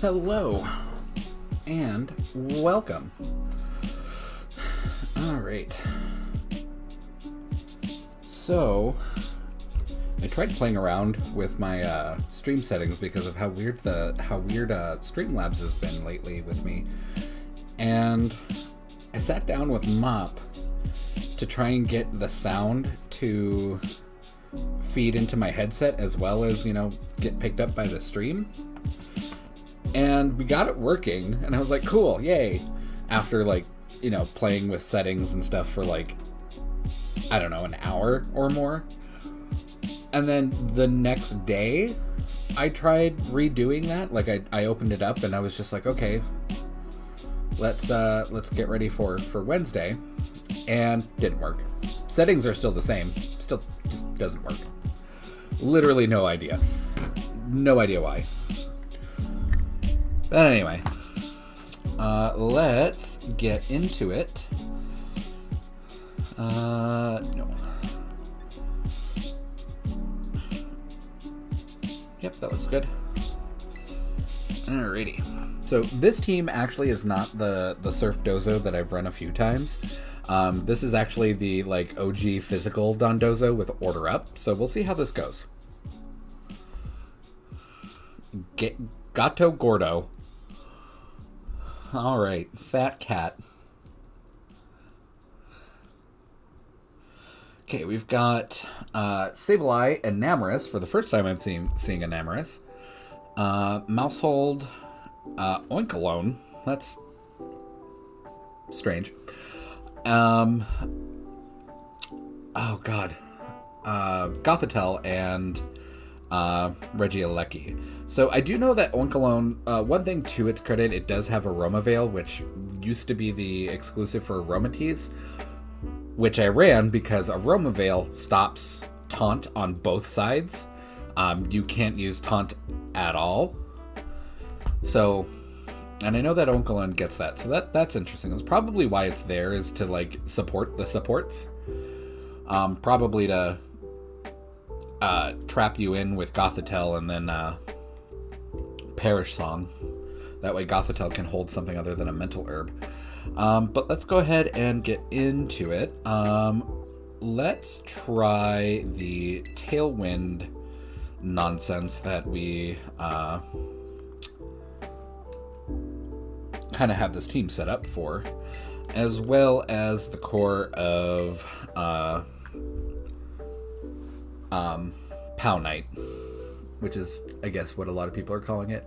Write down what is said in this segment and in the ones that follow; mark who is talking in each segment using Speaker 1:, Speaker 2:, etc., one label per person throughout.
Speaker 1: Hello and welcome. All right. So I tried playing around with my stream settings because of how weird Streamlabs has been lately with me, and I sat down with Mop to try and get the sound to feed into my headset as well as, get picked up by the stream. And we got it working, and I was like, cool, yay. After, playing with settings and stuff for, an hour or more. And then the next day, I tried redoing that. I opened it up, and I was just like, okay, let's get ready for Wednesday. And didn't work. Settings are still the same. Still just doesn't work. Literally no idea. No idea why. But anyway, let's get into it. No. Yep, that looks good. Alrighty. So this team actually is not the Surf Dozo that I've run a few times. This is actually the OG physical Dondozo with order up. So we'll see how this goes. Gato Gordo. All right, Fat Cat. Okay, we've got Sableye and Namorous for the first time I'm seeing a Namorous. Mousehold, Oinkalone. That's strange. Oh God, Gothitelle and Regieleki. So I do know that Oinkalone, one thing to its credit, it does have Aroma Veil, which used to be the exclusive for Aromatisse, which I ran because Aroma Veil stops taunt on both sides. You can't use taunt at all. So, and I know that Oinkalone gets that, so that's interesting. That's probably why it's there, is to support the supports. Probably to trap you in with Gothitelle and then Perish Song. That way Gothitelle can hold something other than a mental herb. But let's go ahead and get into it. Let's try the Tailwind nonsense that we kind of have this team set up for, as well as the core of Pow Knight, which is, I guess, what a lot of people are calling it.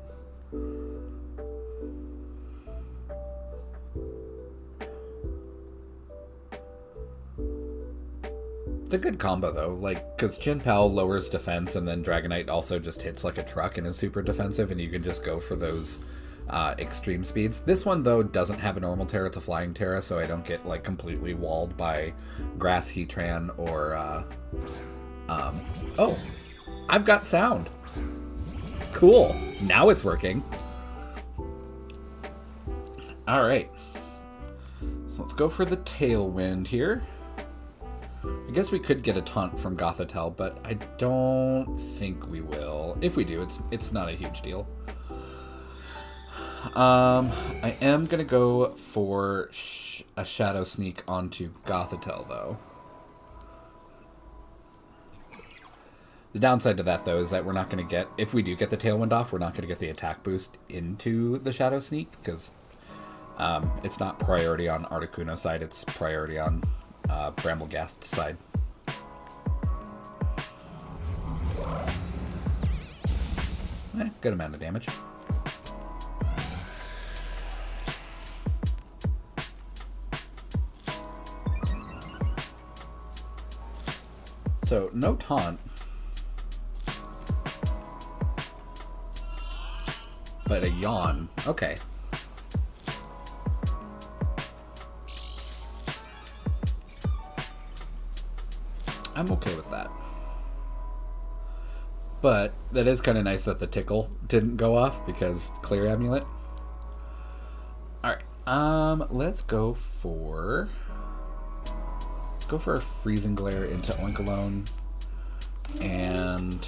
Speaker 1: It's a good combo, though, because Chien-Pao lowers defense, and then Dragonite also just hits like a truck and is super defensive, and you can just go for those extreme speeds. This one, though, doesn't have a normal Terra, it's a flying Terra, so I don't get, completely walled by Grass Heatran or, oh, I've got sound. Cool. Now it's working. All right. So let's go for the Tailwind here. I guess we could get a taunt from Gothitelle, but I don't think we will. If we do, it's not a huge deal. I am going to go for a Shadow Sneak onto Gothitelle, though. The downside to that, though, is that we're not going to get, if we do get the Tailwind off, we're not going to get the attack boost into the Shadow Sneak, because it's not priority on Articuno's side, it's priority on Brambleghast's side. Good amount of damage. So, no taunt. But a yawn. Okay. I'm okay with that. But that is kind of nice that the tickle didn't go off because clear amulet. Alright. Let's go for a freezing glare into Oinkalone. And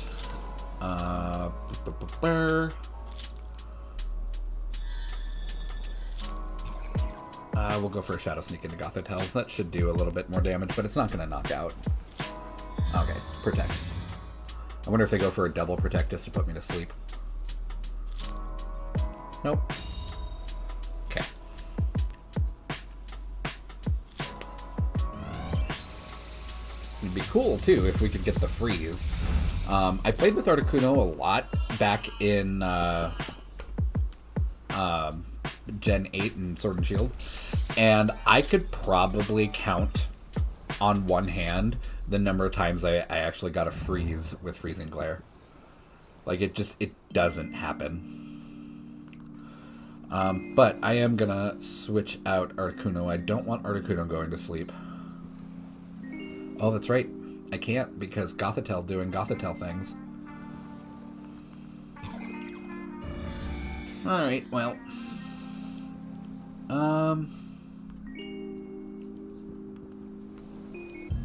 Speaker 1: We'll go for a Shadow Sneak into Gothitelle. That should do a little bit more damage, but it's not going to knock out. Okay, Protect. I wonder if they go for a double Protect just to put me to sleep. Nope. Okay. It'd be cool, too, if we could get the freeze. I played with Articuno a lot back in Gen 8 and Sword and Shield, and I could probably count on one hand the number of times I actually got a freeze with Freezing Glare. Like, it doesn't happen. But I am gonna switch out Articuno. I don't want Articuno going to sleep. Oh, that's right. I can't because Gothitelle doing Gothitelle things. Alright, well.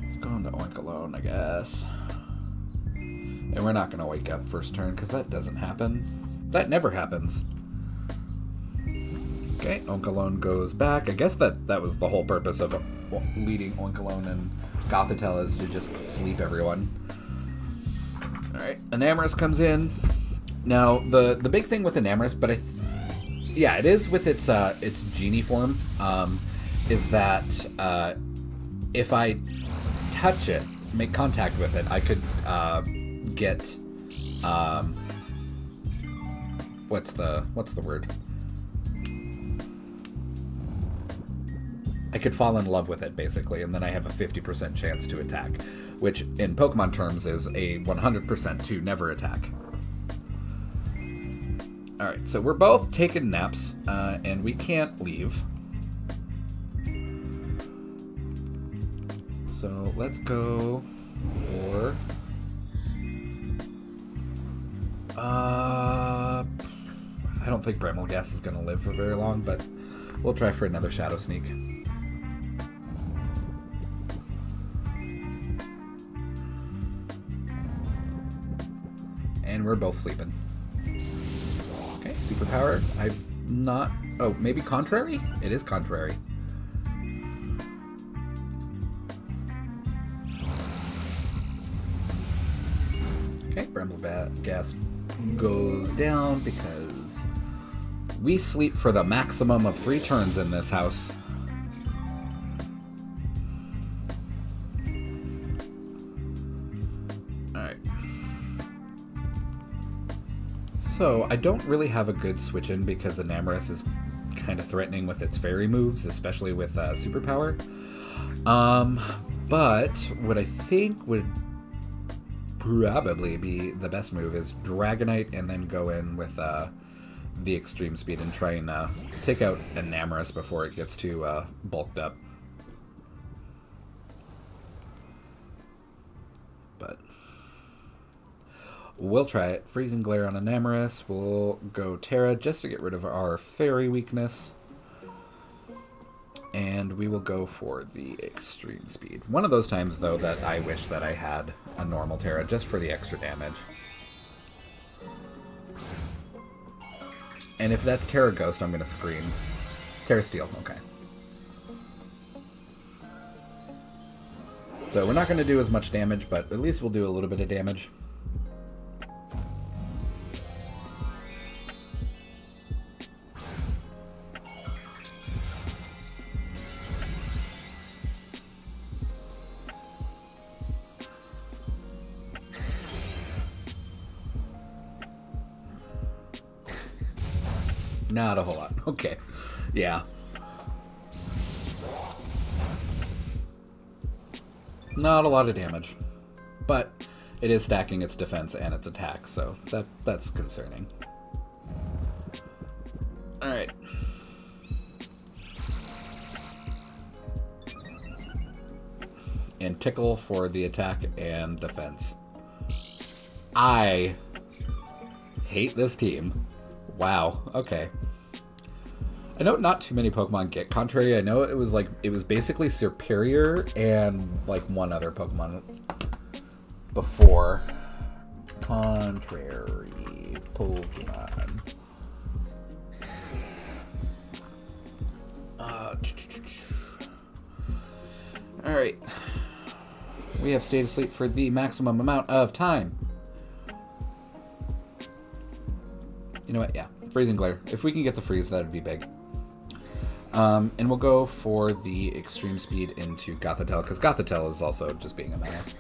Speaker 1: Let's go into Oink alone, I guess. And we're not going to wake up first turn because that doesn't happen. That never happens. Okay, Oink alone goes back. I guess that was the whole purpose of leading Oink alone and Gothitelle is to just sleep everyone. Alright, Enamorus comes in. Now, the big thing with Enamorus, but yeah, it is with its genie form, is that if I touch it, make contact with it, I could get what's the word? I could fall in love with it, basically, and then I have a 50% chance to attack, which in Pokemon terms is a 100% to never attack. Alright, so we're both taking naps, and we can't leave. So let's go for... I don't think Brambleghast is going to live for very long, but we'll try for another Shadow Sneak. And we're both sleeping. Okay, Superpower. I'm not... Oh, maybe Contrary? It is Contrary. Okay, Brambleghast goes down because we sleep for the maximum of 3 turns in this house. Alright. So, I don't really have a good switch in because Enamorus is kind of threatening with its fairy moves, especially with Superpower. But what I think would probably be the best move is Dragonite and then go in with the Extreme Speed and try and take out Enamorus before it gets too bulked up. But we'll try it. Freezing Glare on Enamorus. We'll go Terra just to get rid of our fairy weakness. And we will go for the Extreme Speed. One of those times, though, that I wish that I had a normal Terra just for the extra damage. And if that's Terra Ghost, I'm going to scream. Terra Steel, okay. So we're not going to do as much damage, but at least we'll do a little bit of damage. Not a whole lot. Okay. Yeah. Not a lot of damage. But it is stacking its defense and its attack, so that's concerning. Alright. And Tickle for the attack and defense. I hate this team. Wow, okay. I know not too many Pokemon get Contrary. I know it was basically Superior and like one other Pokemon before. Contrary Pokemon. Alright. We have stayed asleep for the maximum amount of time. You know what? Yeah. Freezing Glare. If we can get the freeze, that would be big. And we'll go for the extreme speed into Gothitelle, because Gothitelle is also just being a menace.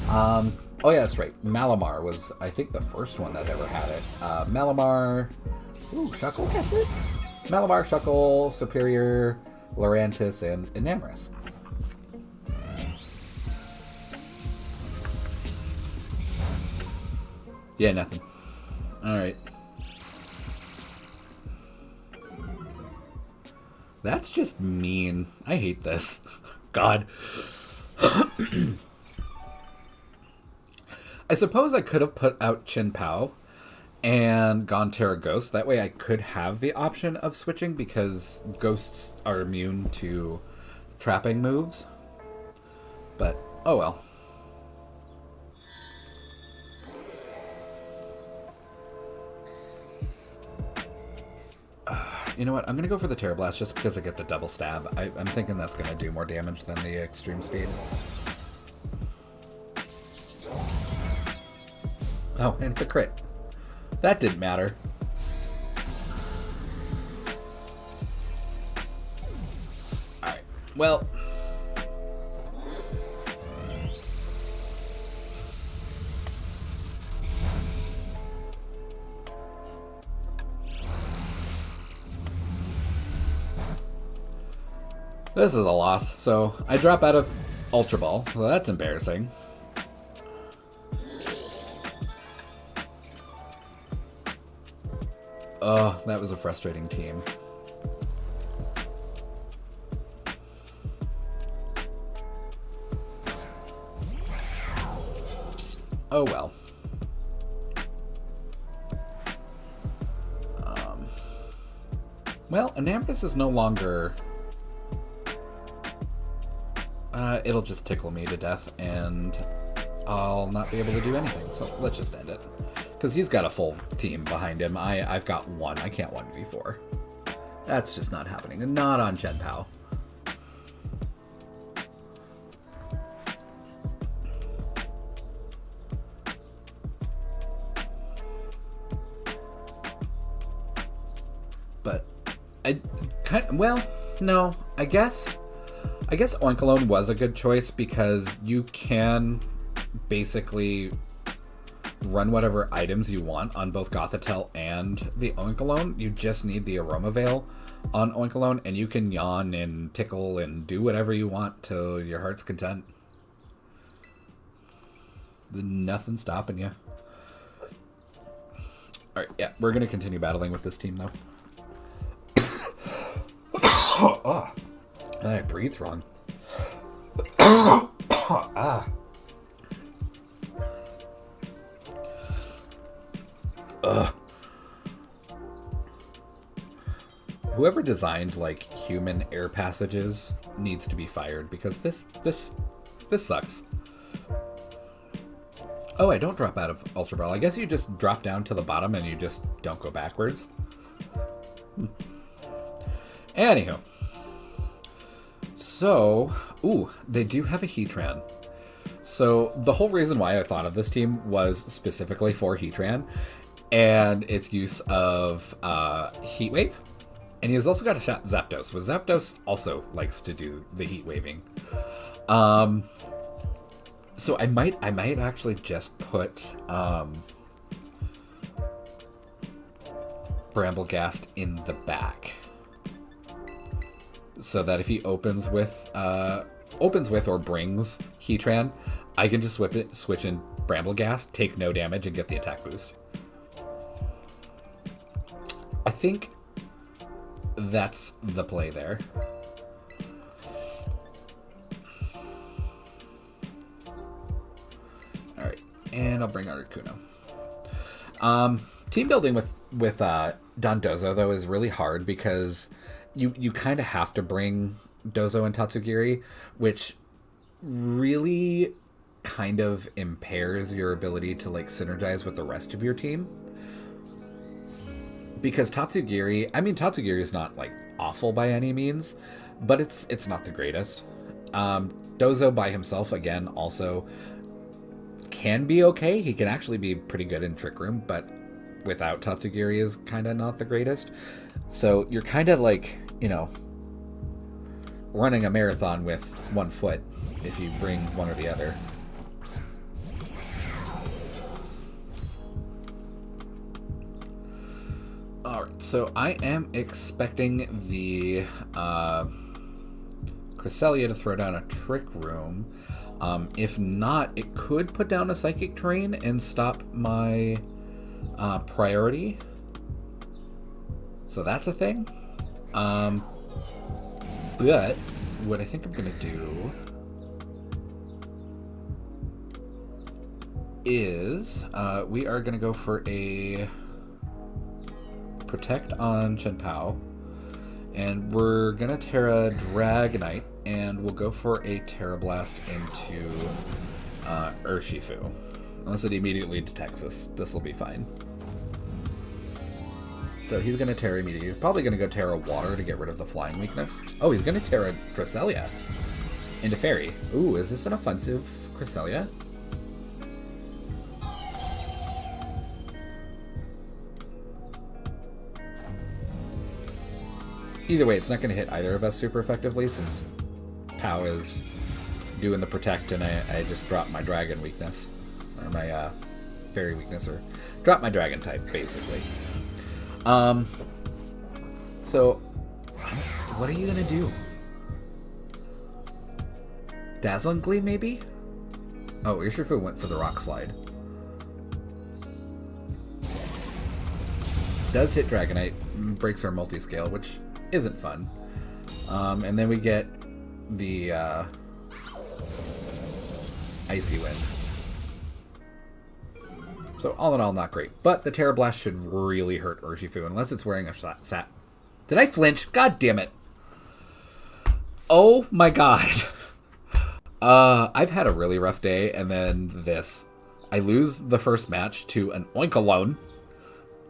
Speaker 1: Oh yeah, that's right. Malamar was, I think, the first one that ever had it. Malamar... Ooh, Shuckle gets it? Malamar, Shuckle, Superior, Lurantis, and Enamorous. Yeah, nothing. Alright. That's just mean. I hate this. God. I suppose I could have put out Chin Pao and gone Terra Ghost. That way I could have the option of switching because ghosts are immune to trapping moves. But, oh well. You know what? I'm going to go for the Terra Blast just because I get the double stab. I'm thinking that's going to do more damage than the extreme speed. Oh, and it's a crit. That didn't matter. Alright, well... This is a loss, so I drop out of Ultra Ball. Well, that's embarrassing. Oh, that was a frustrating team. Oh well. Well, Enamorous is no longer... it'll just tickle me to death, and I'll not be able to do anything. So let's just end it. Because he's got a full team behind him. I've got one. I can't 1v4. That's just not happening. And not on Chen Pao. But I kind of, well, no, I guess Oinkalone was a good choice because you can basically run whatever items you want on both Gothitelle and the Oinkalone. You just need the Aroma Veil on Oinkalone, and you can yawn and tickle and do whatever you want till your heart's content. Nothing stopping you. Alright, yeah, we're going to continue battling with this team, though. Oh, I breathed wrong. Ah. Ugh. Whoever designed like human air passages needs to be fired because this sucks. Oh, I don't drop out of Ultra Ball. I guess you just drop down to the bottom and you just don't go backwards. Anywho. So, ooh, they do have a Heatran. So the whole reason why I thought of this team was specifically for Heatran and its use of Heat Wave. And he's also got a shot Zapdos, but Zapdos also likes to do the Heat Waving. So I might actually just put Brambleghast in the back. So that if he opens with or brings Heatran, I can just switch in Brambleghast, take no damage, and get the attack boost. I think that's the play there. Alright, and I'll bring out Articuno. Team building with Dondozo, though, is really hard because you kind of have to bring Dozo and Tatsugiri, which really kind of impairs your ability to like synergize with the rest of your team. because Tatsugiri, I mean, Tatsugiri is not like awful by any means, but it's not the greatest. Dozo by himself, again, also can be okay. He can actually be pretty good in Trick Room, but without Tatsugiri is kind of not the greatest. So you're kind of like, you know, running a marathon with one foot if you bring one or the other. Alright, so I am expecting the Cresselia to throw down a Trick Room. If not, it could put down a Psychic Terrain and stop my priority. So that's a thing. But what I think I'm going to do is we are going to go for a Protect on Chien-Pao, and we're going to Terra Dragonite, and we'll go for a Terra Blast into Urshifu. Unless it immediately detects us, this will be fine. So he's going to Terra immediately. He's probably going to go Terra Water to get rid of the flying weakness. Oh, he's going to Terra Cresselia into Fairy. Ooh, is this an offensive Cresselia? Either way, it's not going to hit either of us super effectively since Pao is doing the Protect and I just dropped my Dragon weakness. Or my Fairy weakness, or drop my Dragon type, basically. So, what are you going to do? Dazzling Gleam, maybe? Oh, Urshifu went for the Rock Slide. Does hit Dragonite, breaks our multi-scale, which isn't fun. And then we get the Icy Wind. So all in all, not great. But the Terra Blast should really hurt Urshifu, unless it's wearing a sap. Did I flinch? God damn it. Oh my god. I've had a really rough day, and then this. I lose the first match to an Oinkologne,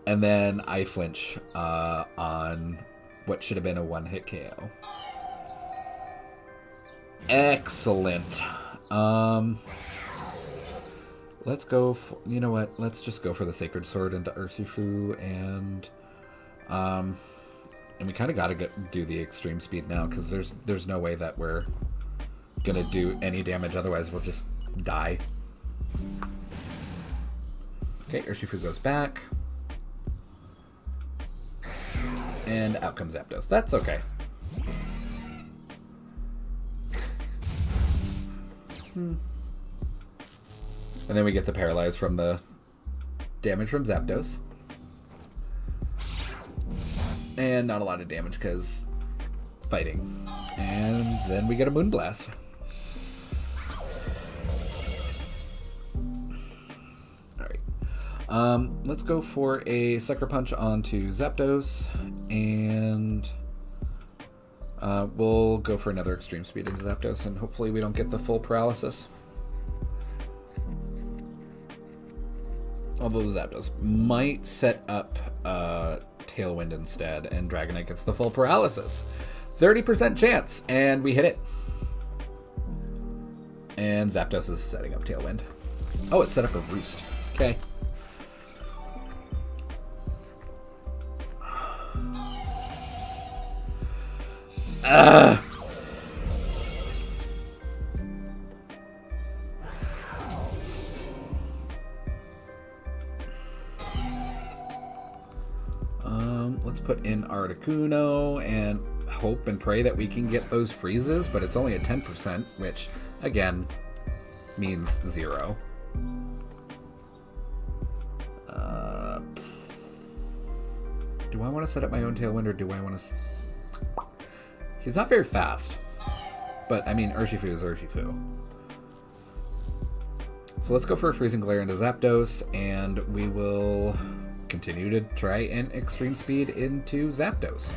Speaker 1: and then I flinch on what should have been a one-hit KO. Excellent. Let's go for, you know what? Let's just go for the Sacred Sword into Urshifu, and we kind of got to do the extreme speed now, because there's no way that we're gonna do any damage. Otherwise, we'll just die. Okay, Urshifu goes back. And out comes Zapdos. That's okay. And then we get the Paralyze from the damage from Zapdos. And not a lot of damage because fighting. And then we get a Moonblast. Let's go for a Sucker Punch onto Zapdos, and we'll go for another Extreme Speed into Zapdos, and hopefully we don't get the full paralysis. Although the Zapdos might set up Tailwind instead, and Dragonite gets the full paralysis. 30% chance, and we hit it. And Zapdos is setting up Tailwind. Oh, it set up a Roost. Okay. Let's put in Articuno and hope and pray that we can get those freezes, but it's only at 10%, which, again, means 0. Do I want to set up my own Tailwind, or do I want to... He's not very fast, but, I mean, Urshifu is Urshifu. So let's go for a Freezing Glare into Zapdos, and we will continue to try and Extreme Speed into Zapdos.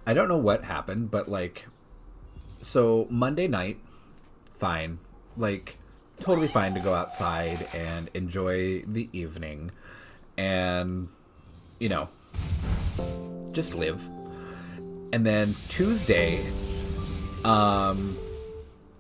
Speaker 1: I don't know what happened, but like, so Monday night, fine, like totally fine to go outside and enjoy the evening and, you know, just live. And then Tuesday,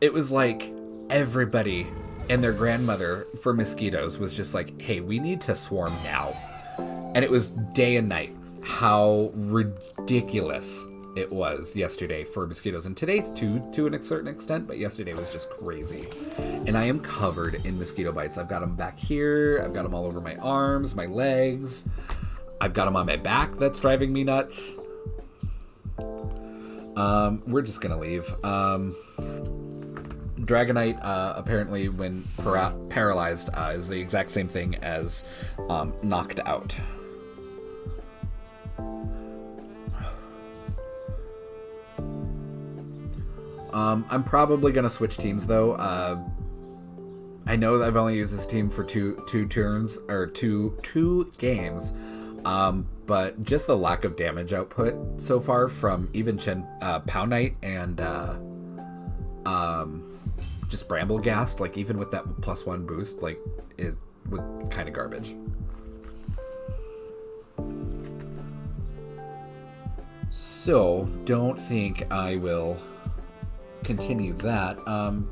Speaker 1: it was like everybody and their grandmother for mosquitoes was just like, hey, we need to swarm now. And it was day and night. How ridiculous it was yesterday for mosquitoes. And today too, to a certain extent, but yesterday was just crazy. And I am covered in mosquito bites. I've got them back here. I've got them all over my arms, my legs. I've got them on my back. That's driving me nuts. We're just gonna leave. Dragonite, apparently when paralyzed, is the exact same thing as knocked out. I'm probably gonna switch teams though. I know that I've only used this team for two turns or two games, but just the lack of damage output so far from even Pow Knight and just Brambleghast, like even with that +1 boost, like it was kind of garbage. So don't think I will continue that.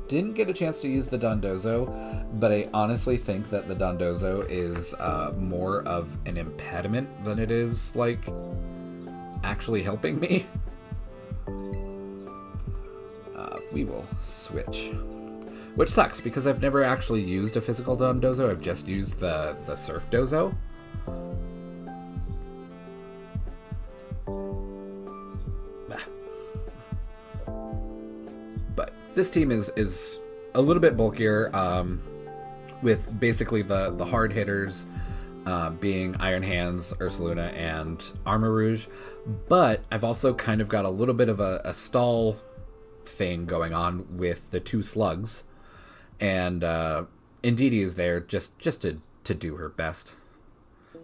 Speaker 1: Didn't get a chance to use the Dondozo, but I honestly think that the Dondozo is more of an impediment than it is like actually helping me. We will switch, which sucks because I've never actually used a physical Dondozo. I've just used the Surf Dozo. But this team is a little bit bulkier, with basically the hard hitters being Iron Hands, Ursaluna, and Armor Rouge. But I've also kind of got a little bit of a stall thing going on with the two slugs, and Indeedee is there just to do her best.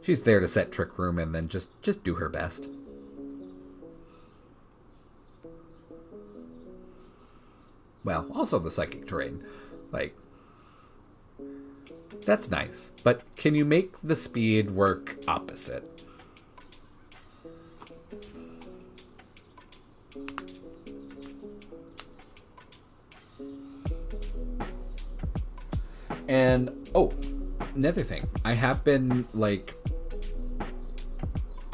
Speaker 1: She's there to set Trick Room and then just do her best. Well, also the Psychic Terrain, like, that's nice, but can you make the speed work opposite? And, oh, another thing. I have been, like,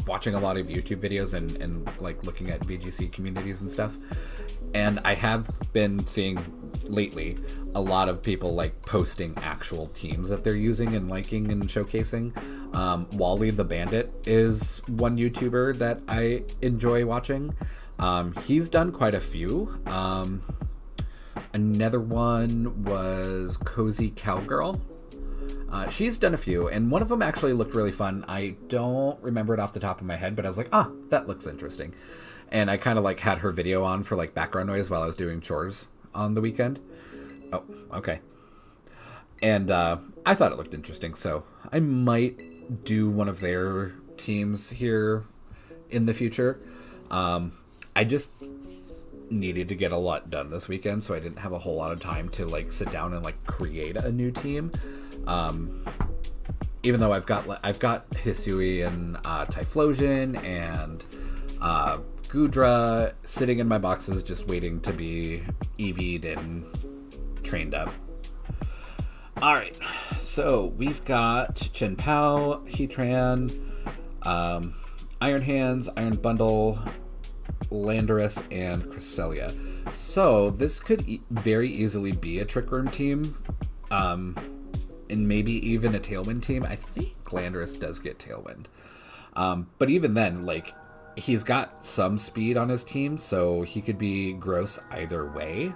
Speaker 1: watching a lot of YouTube videos and like, looking at VGC communities and stuff. And I have been seeing, lately, a lot of people, like, posting actual teams that they're using and liking and showcasing. Wally the Bandit is one YouTuber that I enjoy watching. He's done quite a few. Another one was Cozy Cowgirl. She's done a few, and one of them actually looked really fun. I don't remember it off the top of my head, but I was like, that looks interesting. And I kind of like had her video on for like background noise while I was doing chores on the weekend. Oh, okay. And I thought it looked interesting, so I might do one of their teams here in the future. I just needed to get a lot done this weekend, so I didn't have a whole lot of time to like sit down and like create a new team. Even though I've got Hisui and Typhlosion and Gudra sitting in my boxes just waiting to be EV'd and trained up. Alright, so we've got Chen Pao, Heatran, Iron Hands, Iron Bundle, Landorus, and Cresselia. So this could very easily be a Trick Room team, and maybe even a Tailwind team. I think Landorus does get Tailwind. But even then, like, he's got some speed on his team, so he could be gross either way.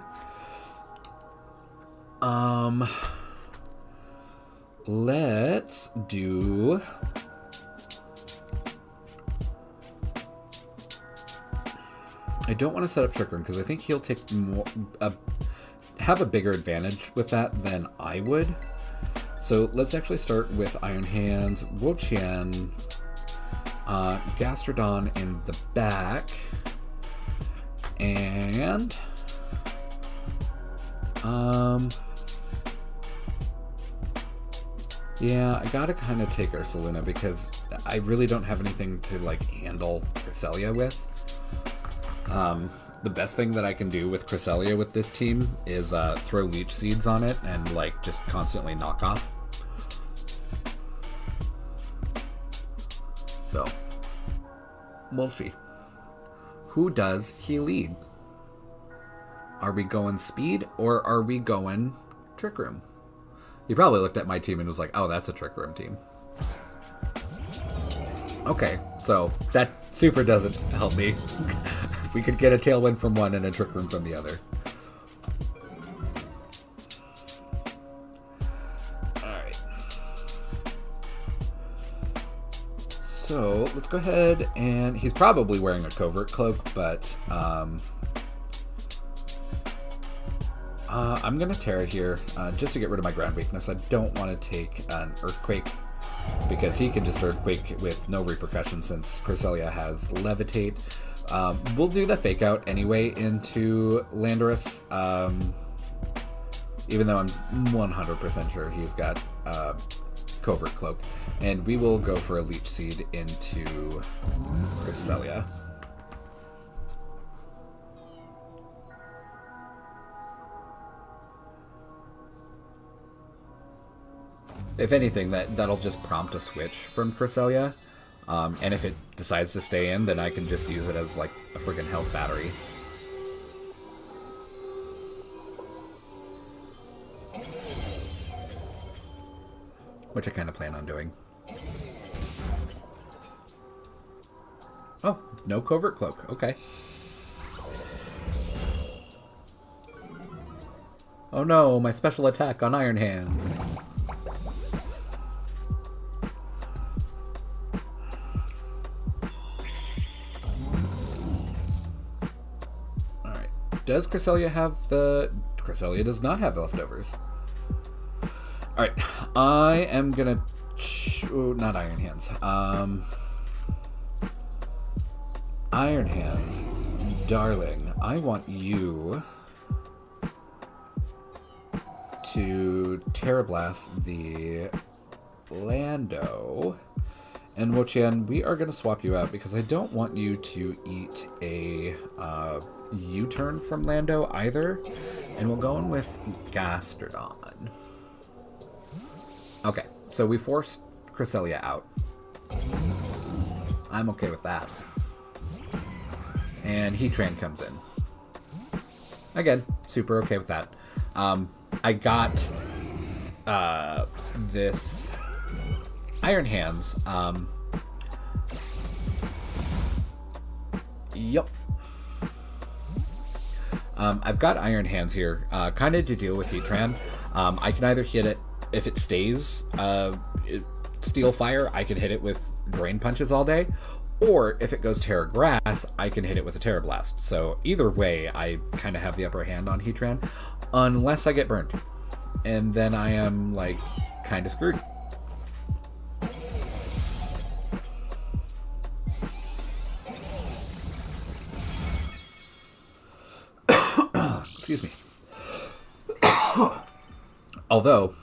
Speaker 1: Let's do... I don't want to set up Trick Room because I think he'll take more, have a bigger advantage with that than I would. So let's actually start with Iron Hands, Wo-Chien, Gastrodon in the back, And yeah, I gotta kind of take Ursaluna because I really don't have anything to like handle Cresselia with. The best thing that I can do with Cresselia with this team is throw Leech Seeds on it and like just constantly knock off. So, we'll see. Who does he lead? Are we going speed or are we going Trick Room? He probably looked at my team and was like, oh, that's a Trick Room team. Okay, so that super doesn't help me. We could get a Tailwind from one and a Trick Room from the other. Alright. So, let's go ahead and... He's probably wearing a Covert Cloak, but... I'm going to Terra here, just to get rid of my ground weakness. I don't want to take an Earthquake, because he can just Earthquake with no repercussion since Cresselia has Levitate. We'll do the Fake Out anyway into Landorus, even though I'm 100% sure he's got Covert Cloak. And we will go for a Leech Seed into Cresselia. If anything, that'll just prompt a switch from Cresselia. And if it decides to stay in, then I can just use it as like a freaking health battery. Which I kind of plan on doing. Oh, no Covert Cloak. Okay. Oh no, my special attack on Iron Hands. Does Cresselia have the... Cresselia does not have leftovers. Alright, I am gonna... Oh, not Iron Hands. Iron Hands. Darling, I want you to Terra Blast the Lando. And Wo-Chien, we are going to swap you out because I don't want you to eat a U-turn from Lando either. And we'll go in with Gastrodon. Okay, so we forced Cresselia out. I'm okay with that. And Heatran comes in. Again, super okay with that. I got this Iron Hands. Yep. I've got Iron Hands here, kind of to deal with Heatran. I can either hit it, if it stays Steel Fire, I can hit it with Drain Punches all day. Or if it goes Terra Grass, I can hit it with a Terra Blast. So either way, I kind of have the upper hand on Heatran. Unless I get burnt. And then I am, like, kind of screwed. Excuse me. Although,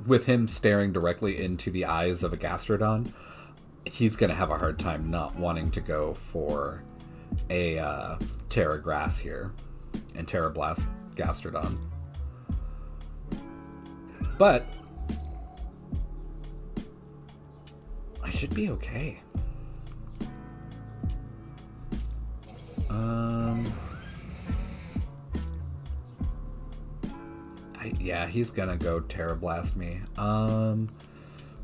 Speaker 1: with him staring directly into the eyes of a Gastrodon, he's going to have a hard time not wanting to go for a Terra Grass here and Terra Blast Gastrodon. But I should be okay. Yeah, he's gonna go Terra Blast me.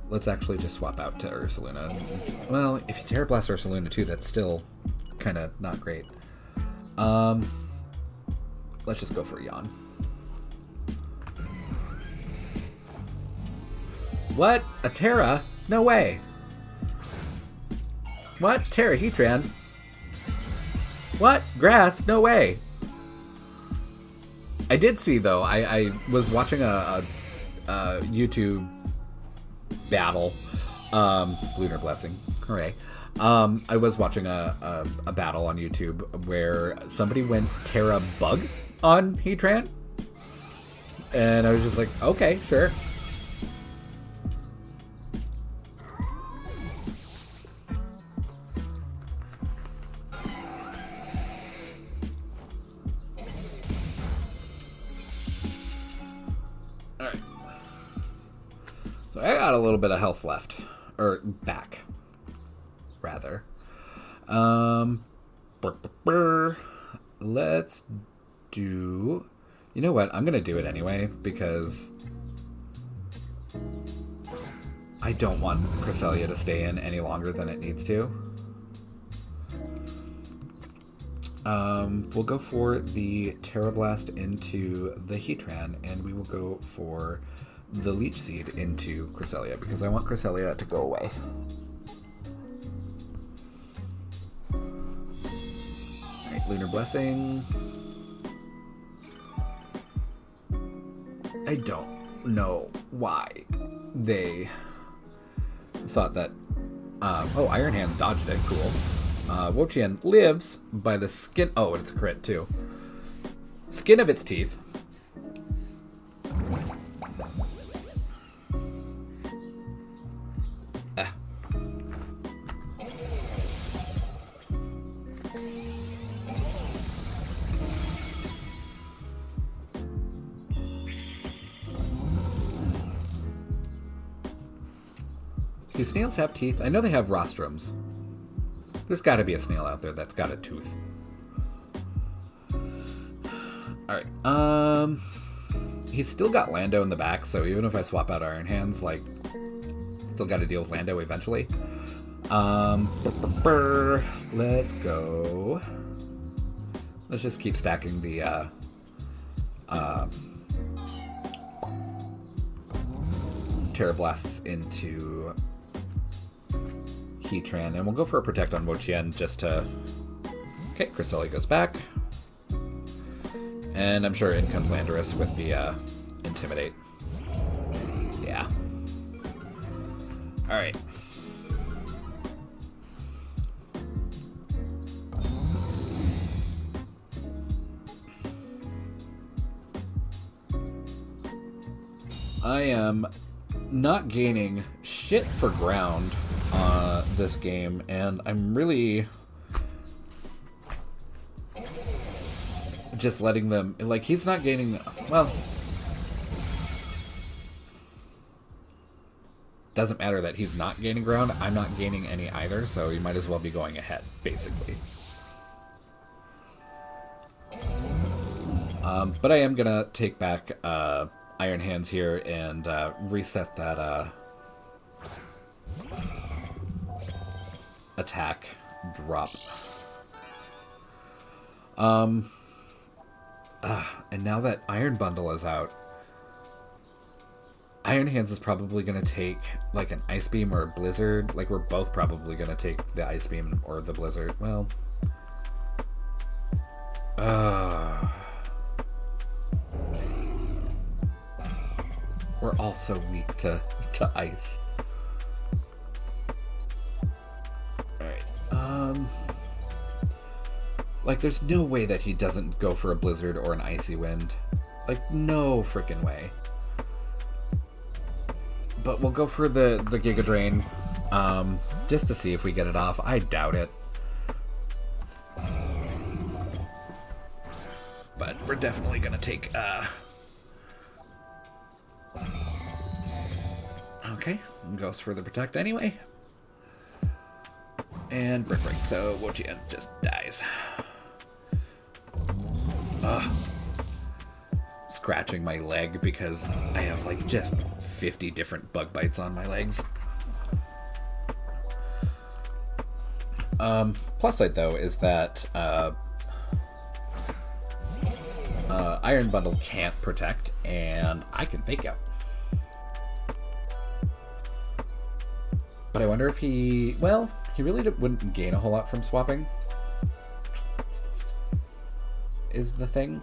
Speaker 1: Let's actually just swap out to Ursaluna. Well, if you Terra Blast Ursaluna too, that's still kind of not great. Let's just go for Yawn. What? A Terra? No way. What? Terra Heatran? What? Grass? No way. I did see, though, I was watching a YouTube battle, Lunar Blessing, hooray, I was watching a battle on YouTube where somebody went Terra Bug on Heatran. And I was just like, okay, sure. Alright. So I got a little bit of health left. Or back. Rather. Let's do... You know what? I'm going to do it anyway, because I don't want Cresselia to stay in any longer than it needs to. We'll go for the Terra Blast into the Heatran, and we will go for the Leech Seed into Cresselia, because I want Cresselia to go away. Alright, Lunar Blessing. I don't know why they thought that... oh, Iron Hands dodged it. Cool. Wo-Chien lives by the skin... Oh, it's a crit, too. Skin of its teeth. Ah. Do snails have teeth? I know they have rostrums. There's got to be a snail out there that's got a tooth. Alright, he's still got Lando in the back, so even if I swap out Iron Hands, like, still got to deal with Lando eventually. Let's go. Let's just keep stacking the, Terra Blasts into Heatran, and we'll go for a Protect on Wo-Chien just to... Okay, Cresselia goes back. And I'm sure in comes Landorus with the Intimidate. Yeah. Alright. I am not gaining shit for ground this game, and I'm really just letting them, like, he's not gaining, well, doesn't matter that he's not gaining ground, I'm not gaining any either, so he might as well be going ahead, basically. But I am gonna take back Iron Hands here and reset that attack drop. And now that Iron Bundle is out, Iron Hands is probably going to take like an Ice Beam or a Blizzard. Like, we're both probably going to take the Ice Beam or the Blizzard. Well, we're all so weak to ice. Like, there's no way that he doesn't go for a Blizzard or an Icy Wind. Like, no freaking way. But we'll go for the Giga Drain, just to see if we get it off. I doubt it. But we're definitely gonna take, okay, goes for the Protect anyway. And Brick Break, so Wo-Chien just dies. Scratching my leg because I have like just 50 different bug bites on my legs. Plus side though is that Iron Bundle can't protect, and I can Fake Out. But I wonder if he, well, he really wouldn't gain a whole lot from swapping, is the thing.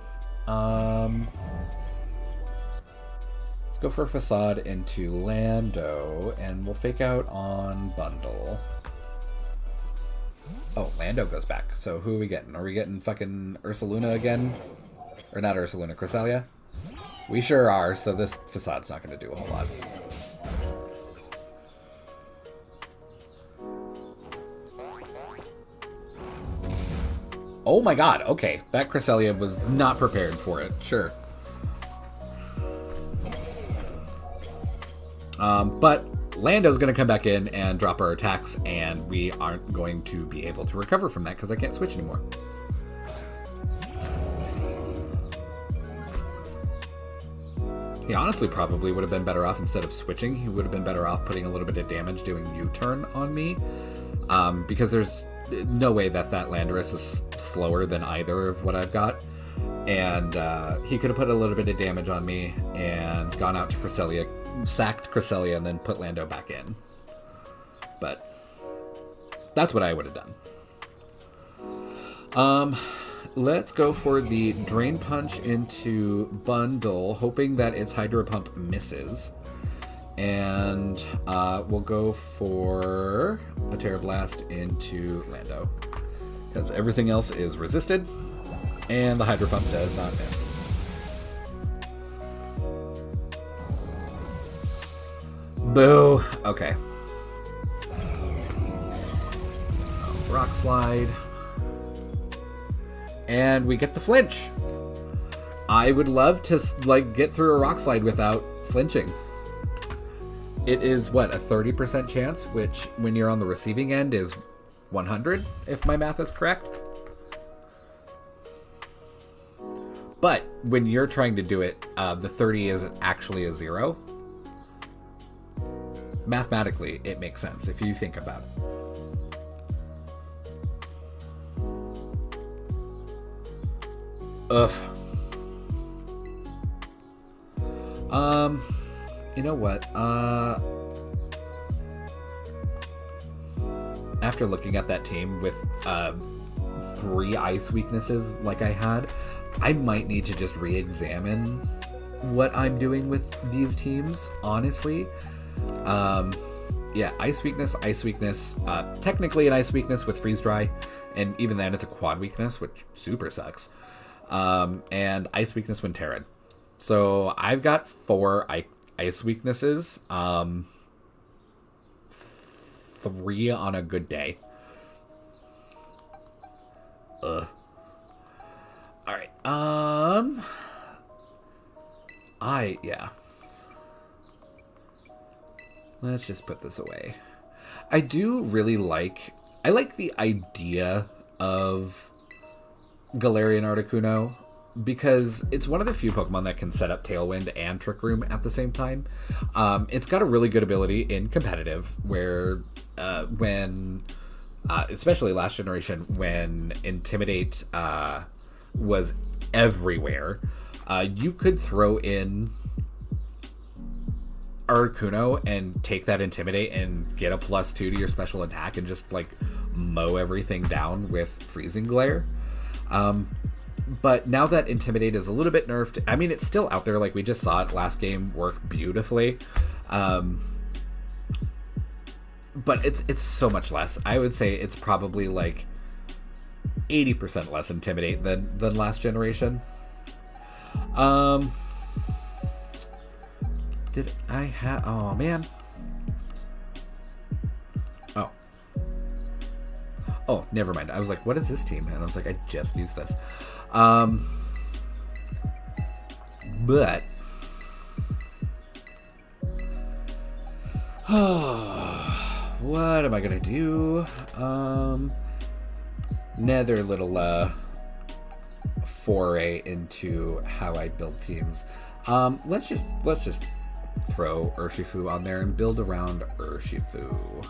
Speaker 1: Let's go for a Facade into Lando, and we'll Fake Out on Bundle. Oh, Lando goes back. So who are we getting? Are we getting fucking Ursaluna again? Or not Ursaluna, Cresselia? We sure are, so this Facade's not going to do a whole lot. Oh my god, okay. That Cresselia was not prepared for it. Sure. But Lando's going to come back in and drop our attacks, and we aren't going to be able to recover from that because I can't switch anymore. He honestly probably would have been better off, instead of switching, he would have been better off putting a little bit of damage doing U-turn on me. Because there's no way that Landorus is slower than either of what I've got. And he could have put a little bit of damage on me and gone out to Cresselia, sacked Cresselia, and then put Lando back in. But that's what I would have done. Let's go for the Drain Punch into Bundle, hoping that its Hydro Pump misses. And we'll go for a Terra Blast into Lando, because everything else is resisted, and the Hydro Pump does not miss. Boo! Okay. Rock Slide. And we get the flinch. I would love to get through a Rock Slide without flinching. It is, what, a 30% chance, which when you're on the receiving end is 100, if my math is correct. But when you're trying to do it, the 30 isn't actually a 0. Mathematically, it makes sense if you think about it. Ugh. You know what? After looking at that team with 3 ice weaknesses like I had, I might need to just re-examine what I'm doing with these teams, honestly. Yeah, ice weakness, technically an ice weakness with freeze dry, and even then it's a quad weakness, which super sucks. And ice weakness when Terran. So I've got 4 ice weaknesses, 3 on a good day. Ugh. Alright, yeah. Let's just put this away. I do really like the idea of Galarian Articuno, because it's one of the few Pokemon that can set up Tailwind and Trick Room at the same time. It's got a really good ability in competitive, where when, especially last generation, when Intimidate was everywhere, you could throw in Articuno and take that Intimidate and get a +2 to your special attack and just mow everything down with Freezing Glare. But now that Intimidate is a little bit nerfed, I mean, it's still out there. We just saw it last game work beautifully. But it's so much less. I would say it's probably 80% less Intimidate than last generation. Did I have... Oh, man. Oh, never mind. I was like, what is this team? And I was like, I just used this. But... what am I going to do? Another little foray into how I build teams. Let's just throw Urshifu on there and build around Urshifu.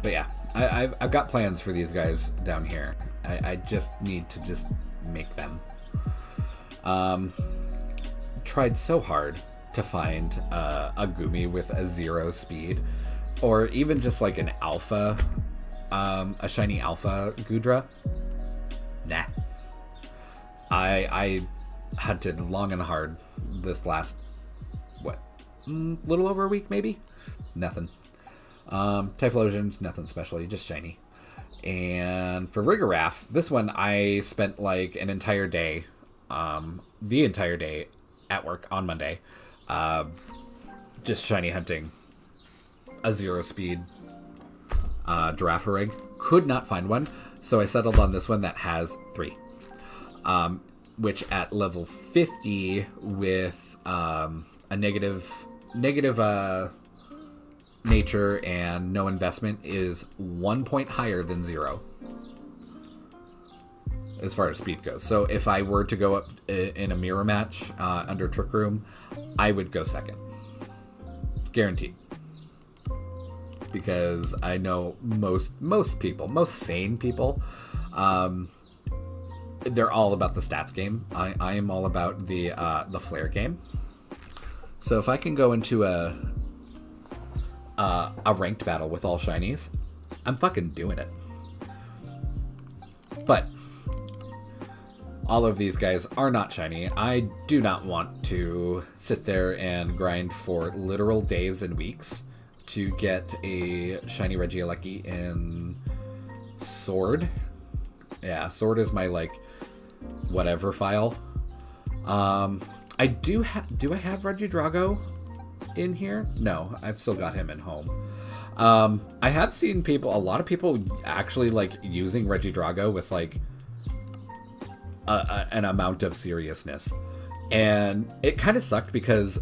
Speaker 1: But yeah, I've got plans for these guys down here. I just need to just make them. Tried so hard to find a Gumi with a 0 speed, or even just an alpha, a shiny alpha Gudra. Nah. I hunted long and hard this last little over a week, maybe. Nothing. Typhlosion's nothing special, just shiny. And for Rigoraph, this one I spent like an entire day, the entire day at work on Monday, just shiny hunting a 0-speed Girafarig. Could not find one, so I settled on this one that has 3. Which at level 50 with a negative nature and no investment is 1 point higher than 0 as far as speed goes. So if I were to go up in a mirror match under Trick Room, I would go second. Guaranteed. Because I know most people, most sane people, they're all about the stats game. I am all about the flare game. So if I can go into a ranked battle with all shinies, I'm fucking doing it. But all of these guys are not shiny. I do not want to sit there and grind for literal days and weeks to get a shiny Regieleki in Sword. Yeah, Sword is my like whatever file. I do I have Regidrago in here? No, I've still got him in home. I have seen a lot of people actually like using Regidrago with like an amount of seriousness, and it kind of sucked because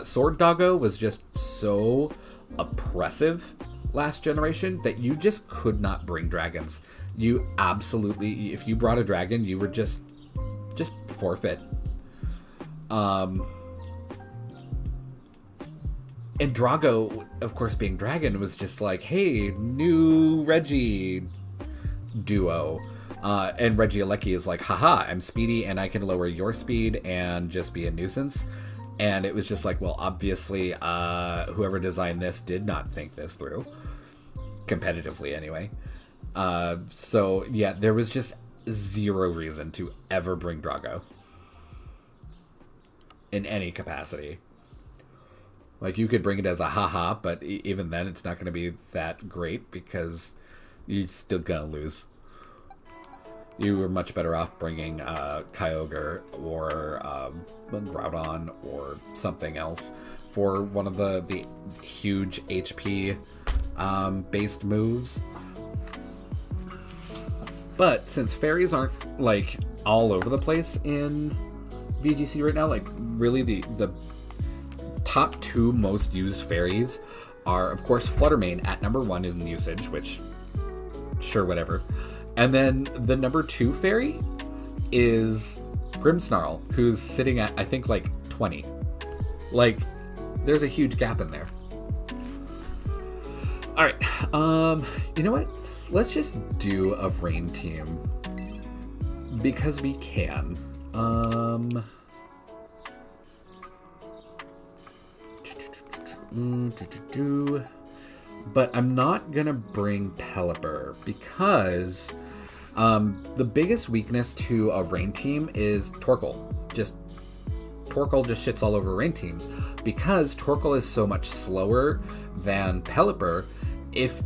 Speaker 1: Sword Doggo was just so oppressive last generation that you just could not bring dragons. You absolutely, if you brought a dragon, you were just forfeit. And Drago, of course, being dragon, was just like, hey, new Reggie duo. And Regieleki is like, haha, I'm speedy and I can lower your speed and just be a nuisance. And it was just like, well, obviously, whoever designed this did not think this through. Competitively, anyway. So, yeah, there was just 0 reason to ever bring Drago. In any capacity. Like, you could bring it as a haha, but even then, it's not going to be that great because you're still going to lose. You were much better off bringing Kyogre or Groudon or something else for one of the huge HP based moves. But since fairies aren't like all over the place in VGC right now, like really the top 2 most used fairies are, of course, Fluttermane at number 1 in usage, which sure, whatever. And then the number 2 fairy is Grimmsnarl, who's sitting at, I think, like 20. Like, there's a huge gap in there. All right. You know what? Let's just do a rain team because we can. But I'm not gonna bring Pelipper because the biggest weakness to a rain team is Torkoal. Torkoal just shits all over rain teams because Torkoal is so much slower than Pelipper.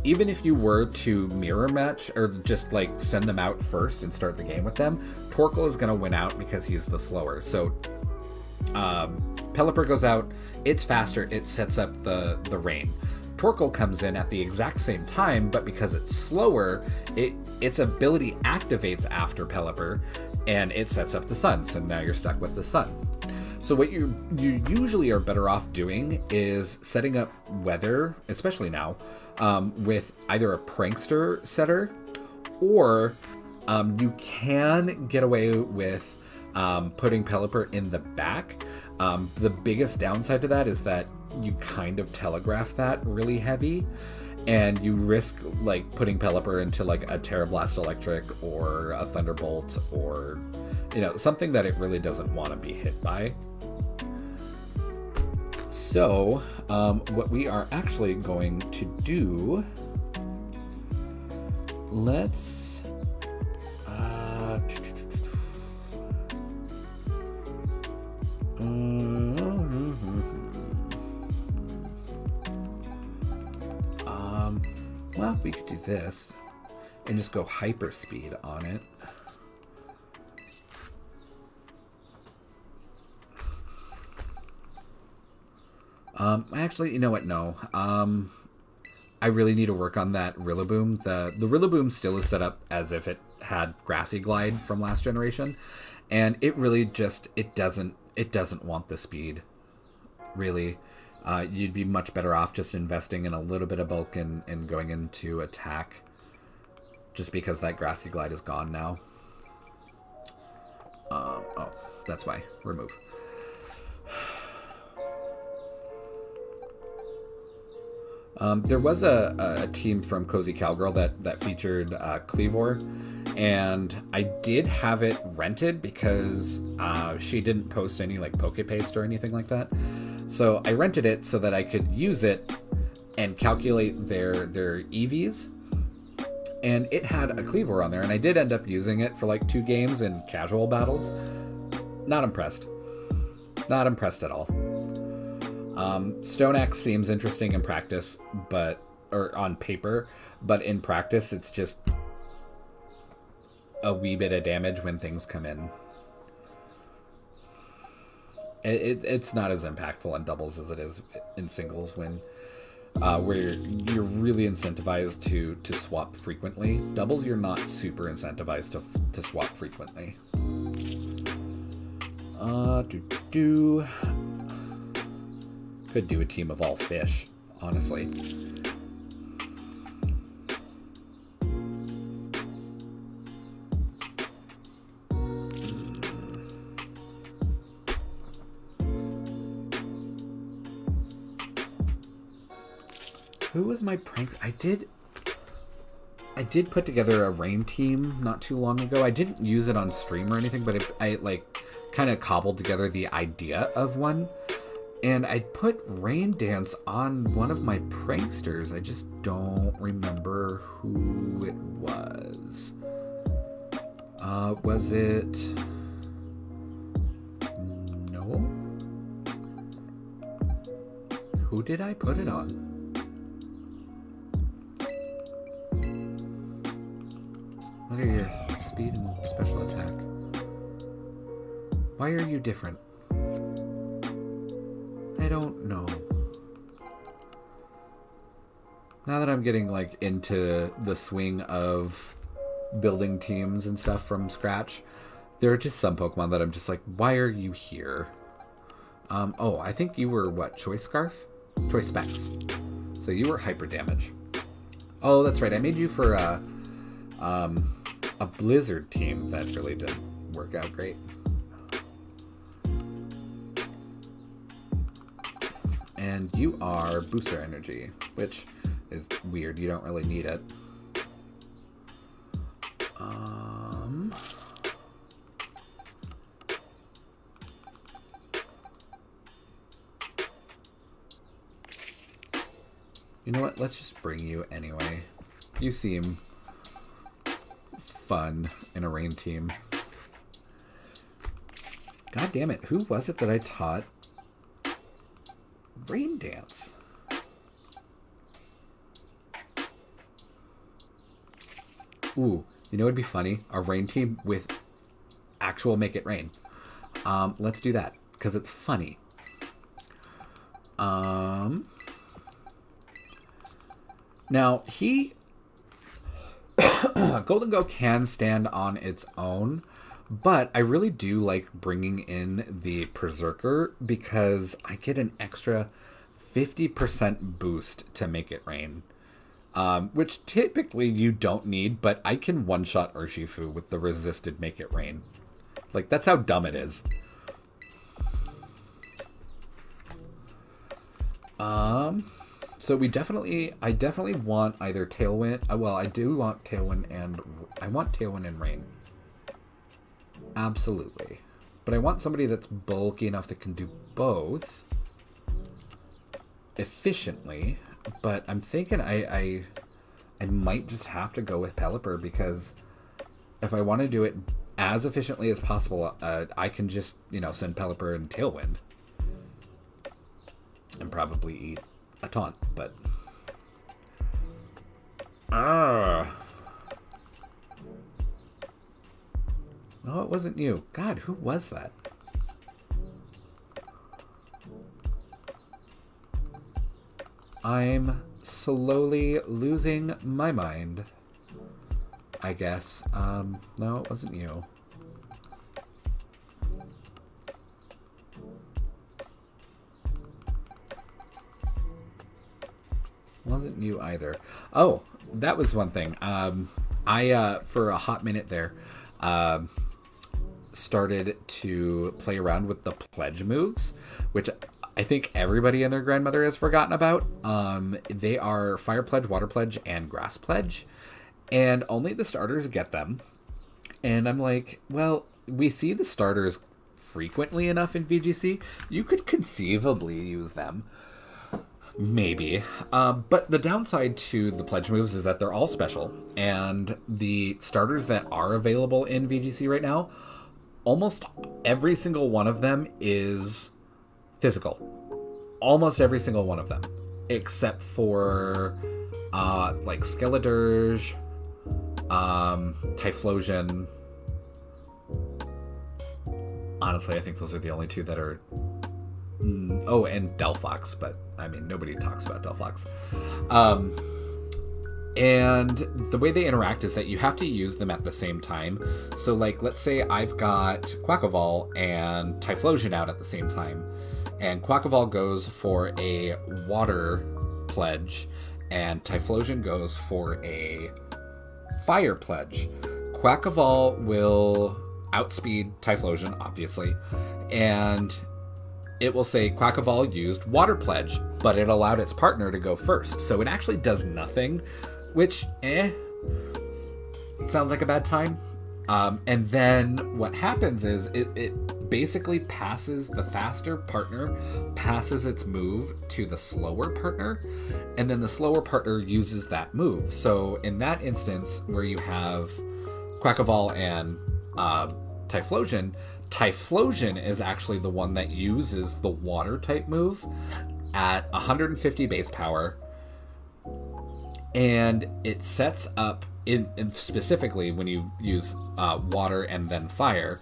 Speaker 1: Even if you were to mirror match or just like send them out first and start the game with them, Torkoal is gonna win out because he's the slower. So Pelipper goes out, it's faster, it sets up the rain. Torkoal comes in at the exact same time, but because it's slower, its ability activates after Pelipper, and it sets up the sun, so now you're stuck with the sun. So what you usually are better off doing is setting up weather, especially now, with either a prankster setter, or you can get away with putting Pelipper in the back. The biggest downside to that is that you kind of telegraph that really heavy, and you risk like putting Pelipper into like a Terrablast Electric or a Thunderbolt or something that it really doesn't want to be hit by. So what we are actually going to do, let's We could do this and just go hyper speed on it. Actually, you know what? No. I really need to work on that Rillaboom. The Rillaboom still is set up as if it had Grassy Glide from last generation, and it really just it doesn't want the speed. Really, you'd be much better off just investing in a little bit of bulk and going into attack, just because that Grassy Glide is gone now. Oh, that's why. Remove. There was a team from Cozy Cowgirl that featured Cleavor, and I did have it rented because she didn't post any like PokePaste or anything like that. So I rented it so that I could use it and calculate their EVs. And it had a Cleavor on there, and I did end up using it for like 2 games in casual battles. Not impressed. Not impressed at all. Stone Axe seems interesting in practice, or on paper, but in practice it's just a wee bit of damage when things come in. It's not as impactful in doubles as it is in singles when where you're really incentivized to swap frequently. Doubles, you're not super incentivized to swap frequently. Could do a team of all fish, honestly. Who was my prank? I did put together a rain team not too long ago. I didn't use it on stream or anything, but I like kind of cobbled together the idea of one. And I put Rain Dance on one of my pranksters. I just don't remember who it was. Was it... No? Who did I put it on? What are your speed and special attack? Why are you different? I don't know. Now that I'm getting like into the swing of building teams and stuff from scratch, there are just some Pokemon that I'm just like, why are you here? Oh, I think you were what? Choice Scarf? Choice Specs. So you were Hyper Damage. Oh, that's right. I made you for a Blizzard team that really didn't work out great. And you are Booster Energy, which is weird. You don't really need it. You know what? Let's just bring you anyway. You seem fun in a rain team. God damn it. Who was it that I taught Rain Dance? Ooh, you know what'd be funny? A rain team with actual Make It Rain. Let's do that, because it's funny. Now, Golden Go can stand on its own, but I really do like bringing in the Berserker because I get an extra 50% boost to Make It Rain, which typically you don't need, but I can one-shot Urshifu with the resisted Make It Rain. Like, that's how dumb it is. So I definitely want either Tailwind. Well, I do want Tailwind and Rain. Absolutely. But I want somebody that's bulky enough that can do both efficiently. But I'm thinking I might just have to go with Pelipper, because if I want to do it as efficiently as possible, I can just, send Pelipper and Tailwind. And probably eat a taunt, but No, it wasn't you. God, who was that? I'm slowly losing my mind, I guess. No, it wasn't you. Wasn't you either. Oh, that was one thing. I for a hot minute there, started to play around with the pledge moves, which I think everybody and their grandmother has forgotten about. They are Fire Pledge, Water Pledge, and Grass Pledge, and only the starters get them. And I'm like, well, we see the starters frequently enough in VGC. You could conceivably use them. Maybe. But the downside to the pledge moves is that they're all special, and the starters that are available in VGC right now, almost every single one of them is physical. Almost every single one of them. Except for like Skeledirge, Typhlosion. Honestly, I think those are the only two that are... Oh, and Delphox, but I mean, nobody talks about Delphox. And the way they interact is that you have to use them at the same time. So, like, let's say I've got Quackleval and Typhlosion out at the same time, and Quackleval goes for a Water Pledge, and Typhlosion goes for a Fire Pledge. Quackleval will outspeed Typhlosion, obviously, and it will say Quackleval used Water Pledge, but it allowed its partner to go first. So it actually does nothing, which, sounds like a bad time. And then what happens is it basically passes, the faster partner passes its move to the slower partner, and then the slower partner uses that move. So in that instance, where you have Quackleval and Typhlosion, Typhlosion is actually the one that uses the water type move at 150 base power, and it sets up in specifically when you use water and then fire,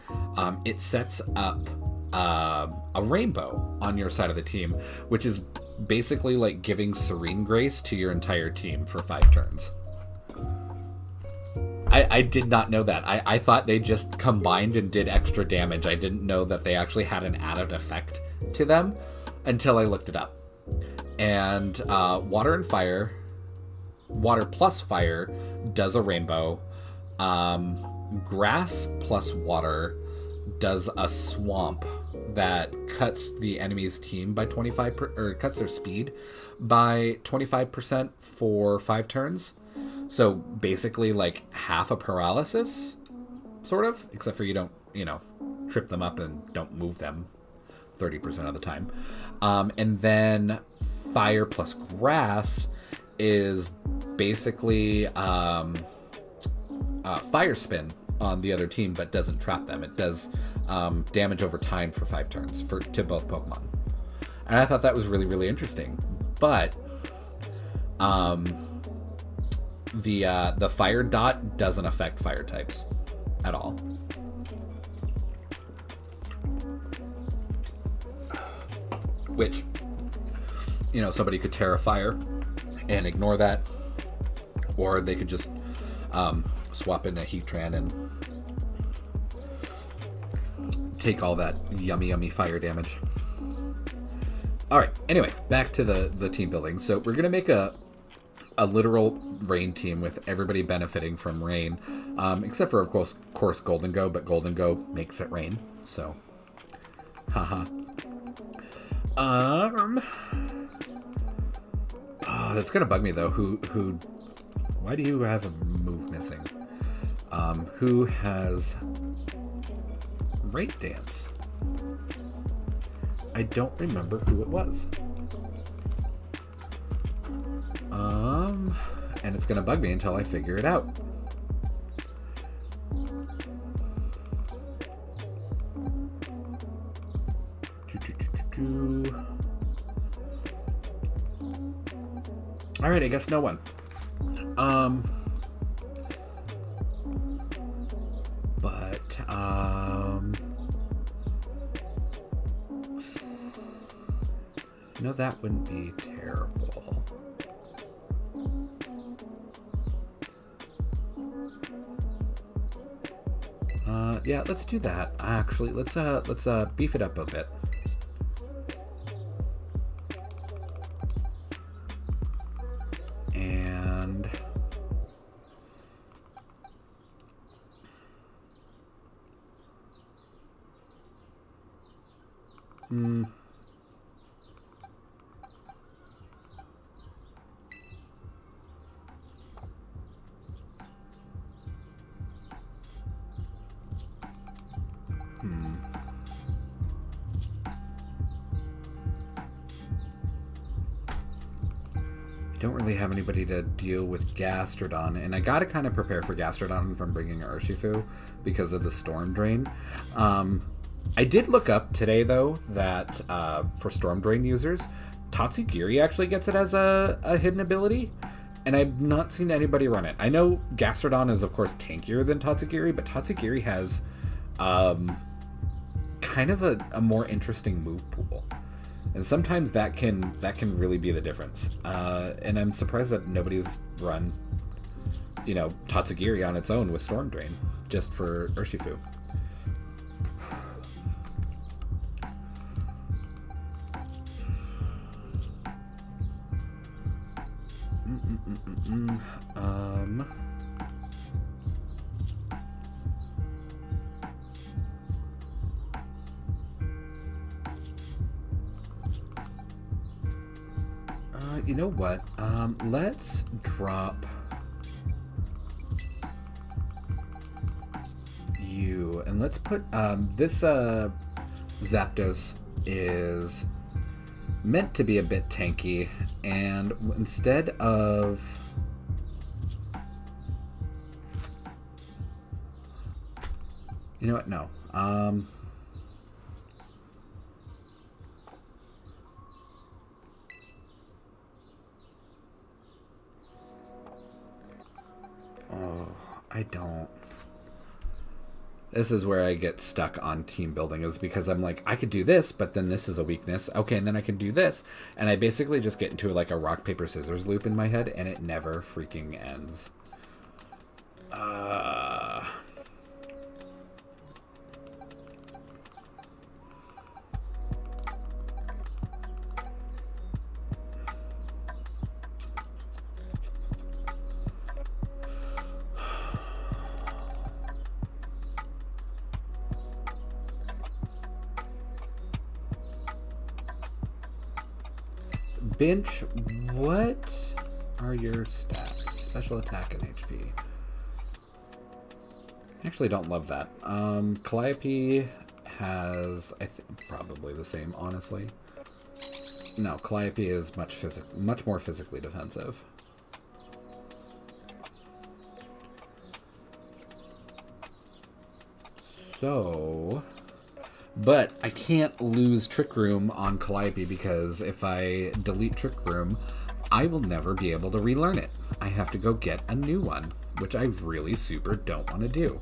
Speaker 1: it sets up a rainbow on your side of the team, which is basically like giving Serene Grace to your entire team for 5 turns. I did not know that. I thought they just combined and did extra damage. I didn't know that they actually had an added effect to them until I looked it up. And water and fire, water plus fire does a rainbow. Grass plus water does a swamp that cuts the enemy's team by 25%, or cuts their speed by 25% for 5 turns. So basically like half a paralysis, sort of, except for you don't, trip them up and don't move them 30% of the time. And then fire plus grass is basically fire spin on the other team, but doesn't trap them. It does damage over time for 5 turns to both Pokemon. And I thought that was really, really interesting. But the fire dot doesn't affect fire types at all. Which, somebody could Terra Fire and ignore that, or they could just swap in a Heatran and take all that yummy fire damage. Alright, anyway, back to the team building. So we're going to make a literal rain team with everybody benefiting from rain, except for, of course, Golden Go, but Golden Go makes it rain, so haha. Oh, that's gonna bug me though. Why do you have a move missing? Who has Rate Dance? I don't remember who it was. And it's gonna bug me until I figure it out. Alright, I guess no one. But, no, that wouldn't be terrible. Yeah, let's do that. Actually, let's beef it up a bit. And don't really have anybody to deal with Gastrodon, and I gotta kind of prepare for Gastrodon from bringing Urshifu because of the Storm Drain. I did look up today, though, that for Storm Drain users, Tatsugiri actually gets it as a hidden ability, and I've not seen anybody run it. I know Gastrodon is, of course, tankier than Tatsugiri, but Tatsugiri has kind of a more interesting move pool. And sometimes that can really be the difference. And I'm surprised that nobody's run, Tatsugiri on its own with Storm Drain, just for Urshifu. You know what? Let's drop you, and let's put this Zapdos is meant to be a bit tanky, and instead of you know what? No. I don't. This is where I get stuck on team building, is because I'm like, I could do this, but then this is a weakness. Okay, and then I can do this. And I basically just get into like a rock, paper, scissors loop in my head, and it never freaking ends. Bench, what are your stats? Special attack and HP. I actually don't love that. Calliope has, I think, probably the same, honestly. No, Calliope is much more physically defensive. So, but I can't lose Trick Room on Calliope, because if I delete Trick Room, I will never be able to relearn it. I have to go get a new one, which I really super don't want to do.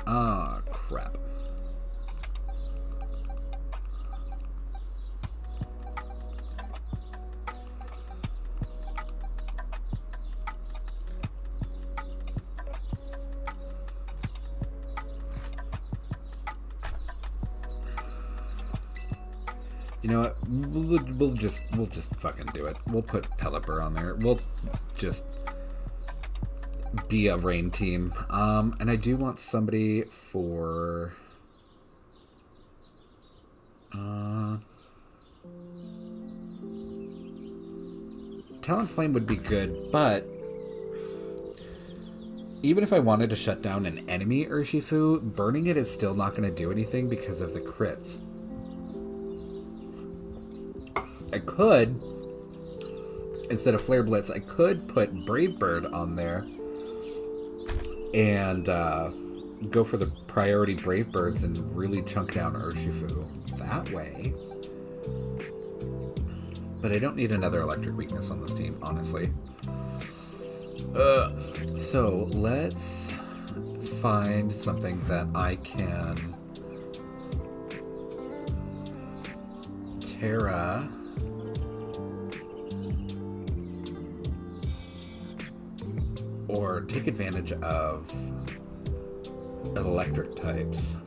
Speaker 1: Ah, crap. You know what? We'll just fucking do it. We'll put Pelipper on there. We'll just be a rain team. And I do want somebody for Talonflame would be good, but even if I wanted to shut down an enemy Urshifu, burning it is still not going to do anything because of the crits. I could, instead of Flare Blitz, I could put Brave Bird on there and go for the priority Brave Birds and really chunk down Urshifu that way. But I don't need another electric weakness on this team, honestly. So let's find something that I can Terra or take advantage of electric types.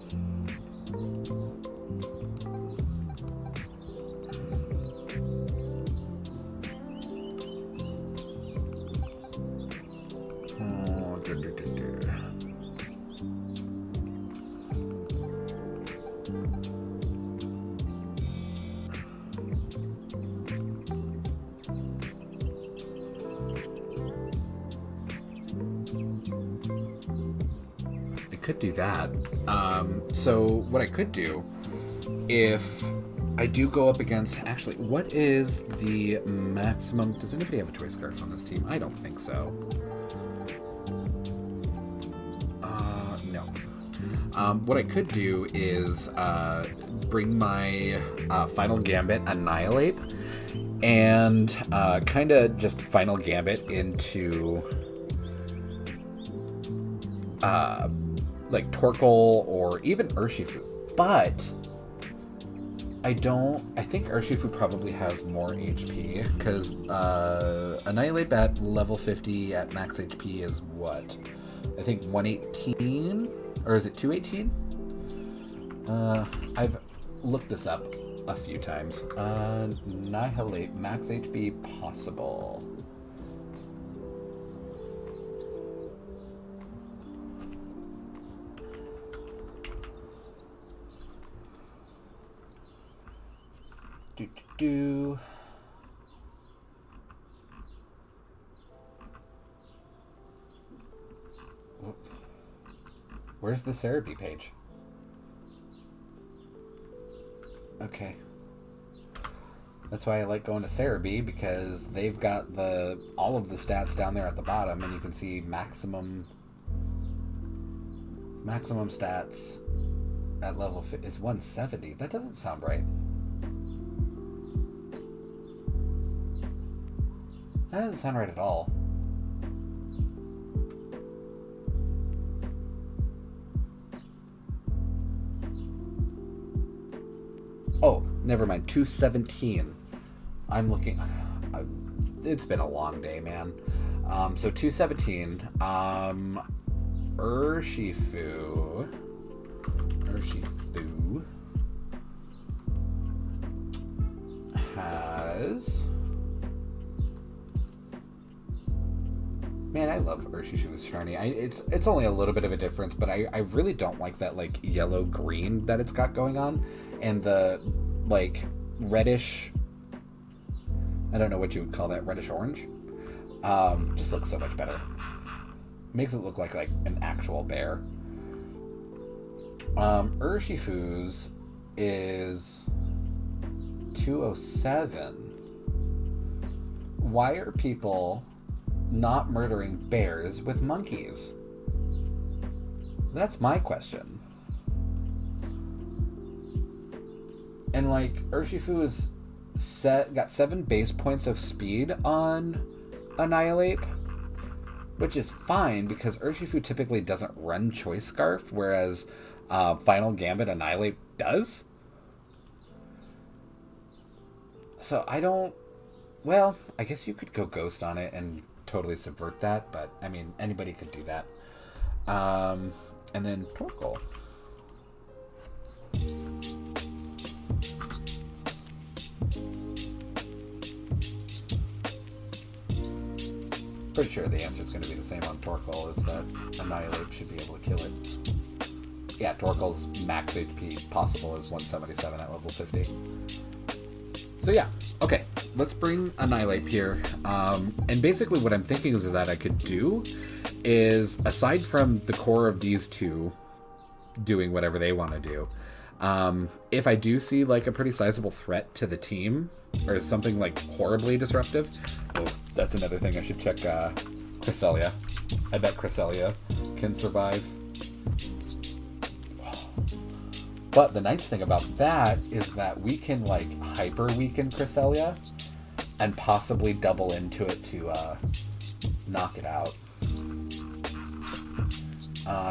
Speaker 1: Could do that. So what I could do, if I do go up against, actually, what is the maximum? Does anybody have a choice scarf on this team? I don't think so. No. What I could do is bring my Final Gambit Annihilate and kind of just Final Gambit into like Torkoal or even Urshifu, but I think Urshifu probably has more HP, because Annihilate at level 50 at max HP is what? I think 118? Or is it 218? I've looked this up a few times. Annihilate max HP possible. Where's the Cerebi page? Okay. That's why I like going to Cerebi, because they've got all of the stats down there at the bottom, and you can see maximum stats at level is 170. That doesn't sound right. That doesn't sound right at all. Oh, never mind. 217. I'm looking. It's been a long day, man. So 217. Urshifu has. Man, I love Urshifu's shiny. It's only a little bit of a difference, but I really don't like that like yellow-green that it's got going on. And the like reddish, I don't know what you would call that, reddish-orange. Just looks so much better. Makes it look like an actual bear. Urshifu's is 207. Why are people not murdering bears with monkeys? That's my question. And like Urshifu is got 7 base points of speed on Annihilate, which is fine because Urshifu typically doesn't run Choice Scarf, whereas Final Gambit Annihilate does. So well, I guess you could go Ghost on it and totally subvert that, but I mean, anybody could do that. And then Torkoal. Pretty sure the answer is going to be the same on Torkoal, is that Annihilate should be able to kill it. Yeah, Torkoal's max HP possible is 177 at level 50. So yeah, okay, let's bring Annihilate here. And basically what I'm thinking is that I could do is, aside from the core of these two doing whatever they want to do, if I do see like a pretty sizable threat to the team, or something like horribly disruptive, oh, that's another thing I should check Cresselia. I bet Cresselia can survive. But the nice thing about that is that we can, like, hyper weaken Cresselia and possibly double into it to knock it out.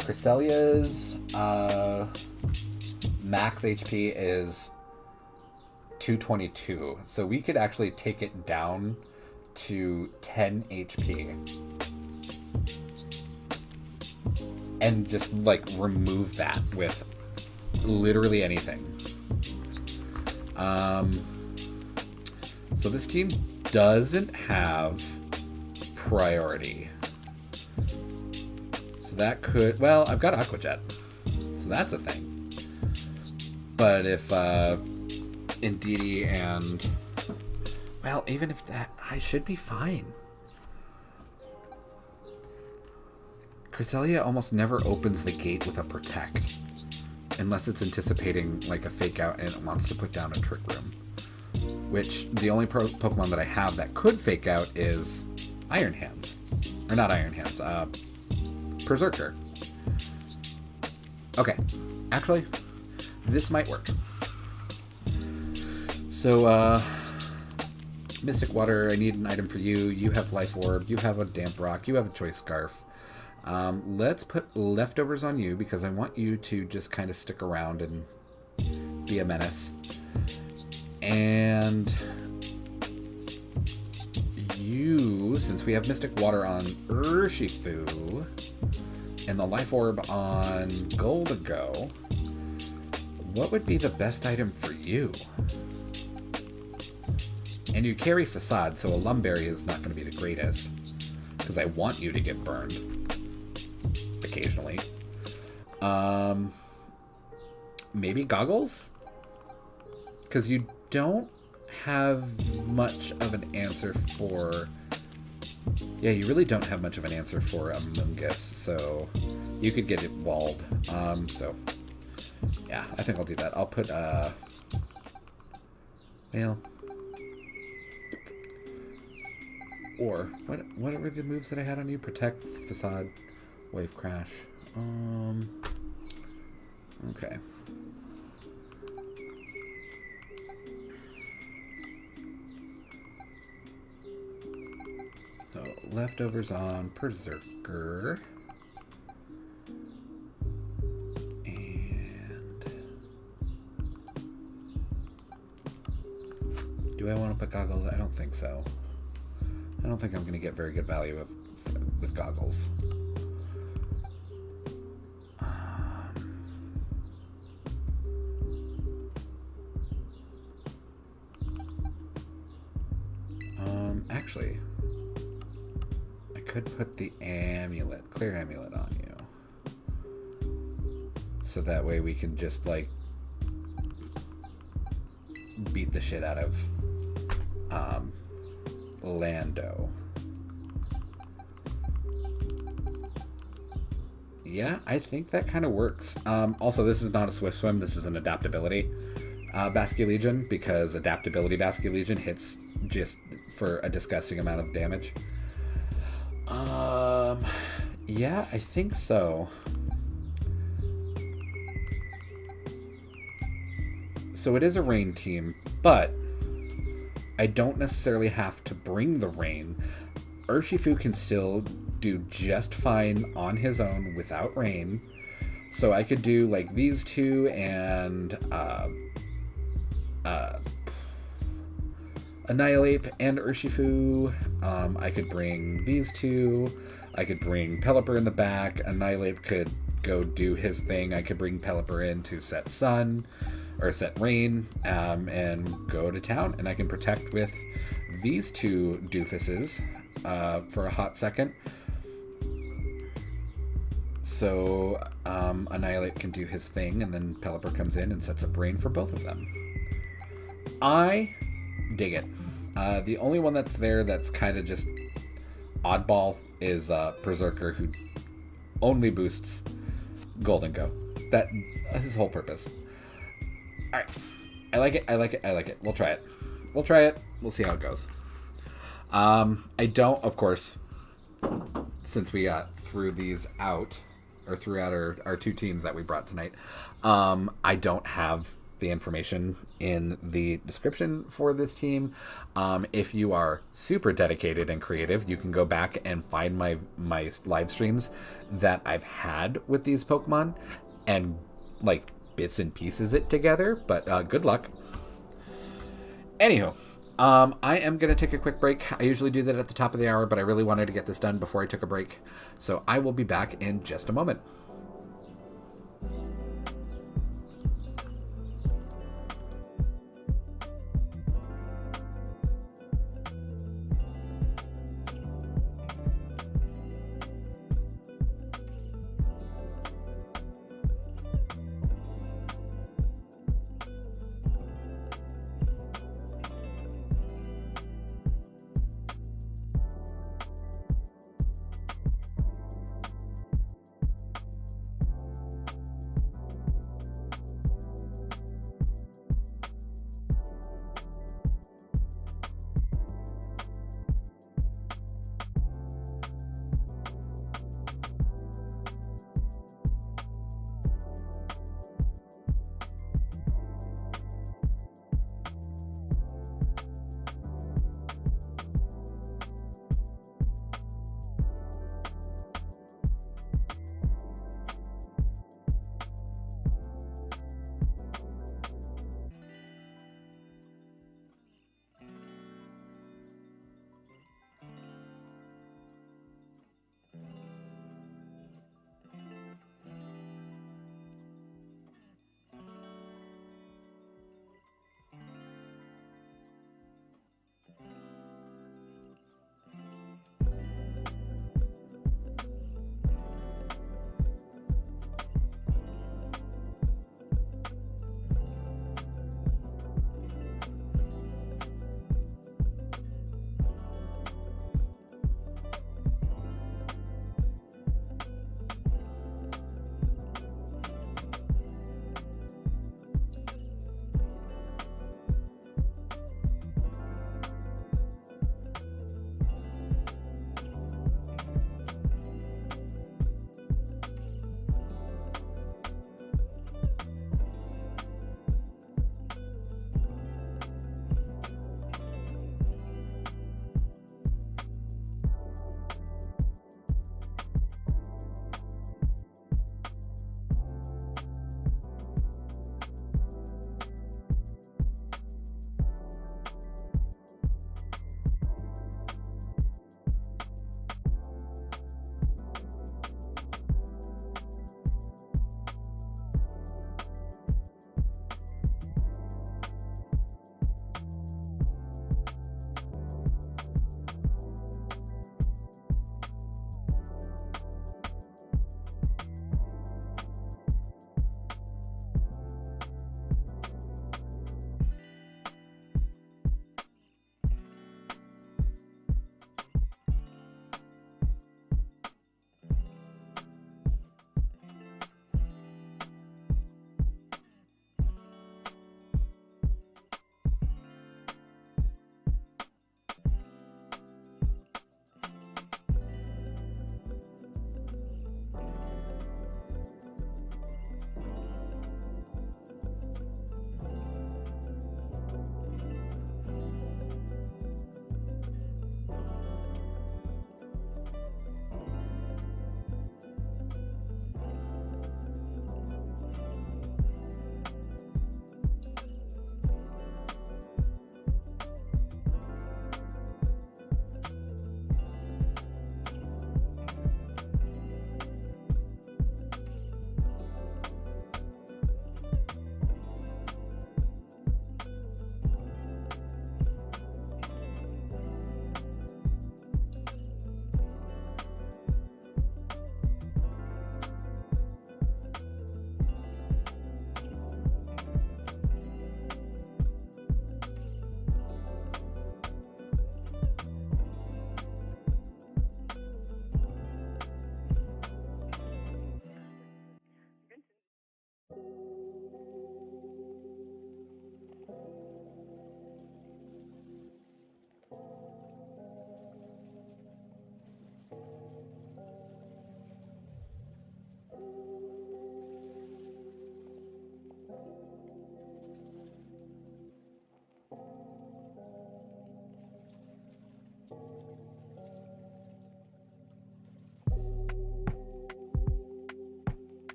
Speaker 1: Cresselia's max HP is 222, so we could actually take it down to 10 HP and just, like, remove that with literally anything. So this team doesn't have priority. So that could... Well, I've got Aqua Jet, so that's a thing. But if Indeedee and... Well, even if that... I should be fine. Cresselia almost never opens the gate with a Protect. Unless it's anticipating, like, a Fake Out and it wants to put down a Trick Room. Which, the only Pokemon that I have that could Fake Out is Iron Hands. Or not Iron Hands, Berserker. Okay. Actually, this might work. So, Mystic Water, I need an item for you. You have Life Orb. You have a Damp Rock. You have a Choice Scarf. Let's put Leftovers on you because I want you to just kind of stick around and be a menace. And you, since we have Mystic Water on Urshifu and the Life Orb on Goldago, what would be the best item for you? And you carry Facade, so a Lumberry is not going to be the greatest because I want you to get burned occasionally. Maybe Goggles? Because you don't have much of an answer for... Yeah, you really don't have much of an answer for a Mungus, so you could get it walled. So, yeah, I think I'll do that. I'll put, well... Or, what were the moves that I had on you? Protect, Facade, Wave Crash. Okay. So, Leftovers on Berserker. And... do I want to put Goggles? I don't think so. I don't think I'm going to get very good value with Goggles. Actually, I could put the amulet, clear amulet on you. So that way we can just, like, beat the shit out of Lando. Yeah, I think that kind of works. Also, this is not a Swift Swim. This is an Adaptability Basculegion, because Adaptability Basculegion hits just for a disgusting amount of damage. Yeah, I think so. So it is a rain team, but I don't necessarily have to bring the rain. Urshifu can still do just fine on his own without rain. So I could do, like, these two and Annihilate and Urshifu. I could bring these two. I could bring Pelipper in the back. Annihilate could go do his thing. I could bring Pelipper in to set Sun or set Rain, and go to town. And I can protect with these two doofuses for a hot second. So Annihilate can do his thing, and then Pelipper comes in and sets up Rain for both of them. I dig it. The only one that's there that's kind of just oddball is Berserker, who only boosts Goldago. That's his whole purpose. Alright. I like it, I like it, I like it. We'll try it. We'll try it. We'll see how it goes. I don't, of course, since we threw these out or throughout our two teams that we brought tonight. I don't have the information in the description for this team. If you are super dedicated and creative, you can go back and find my live streams that I've had with these Pokemon and like bits and pieces it together, but good luck. Anywho, I am going to take a quick break. I usually do that at the top of the hour, but I really wanted to get this done before I took a break. So I will be back in just a moment.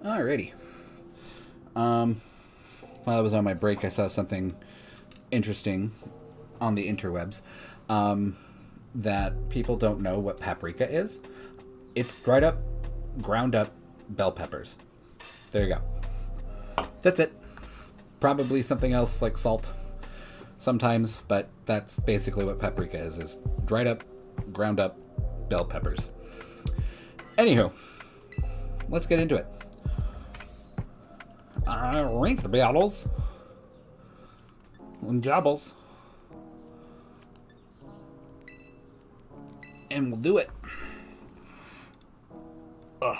Speaker 1: Alrighty. While I was on my break, I saw something interesting on the interwebs that people don't know what paprika is. It's dried up, ground up bell peppers. There you go. That's it. Probably something else like salt sometimes, but that's basically what paprika is dried up, ground up bell peppers. Anywho, let's get into it. Rink the battles and jobbles. And we'll do it. Ugh.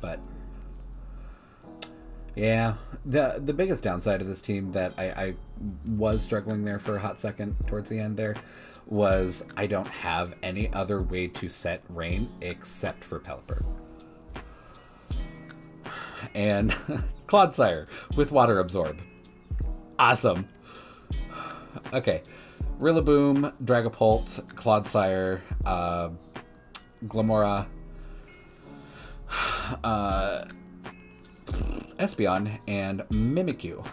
Speaker 1: But yeah, the biggest downside of this team that I was struggling there for a hot second towards the end there was I don't have any other way to set rain except for Pelipper. And Clodsire with Water Absorb. Awesome. Okay. Rillaboom, Dragapult, Clodsire, Glamora, Espeon, and Mimikyu.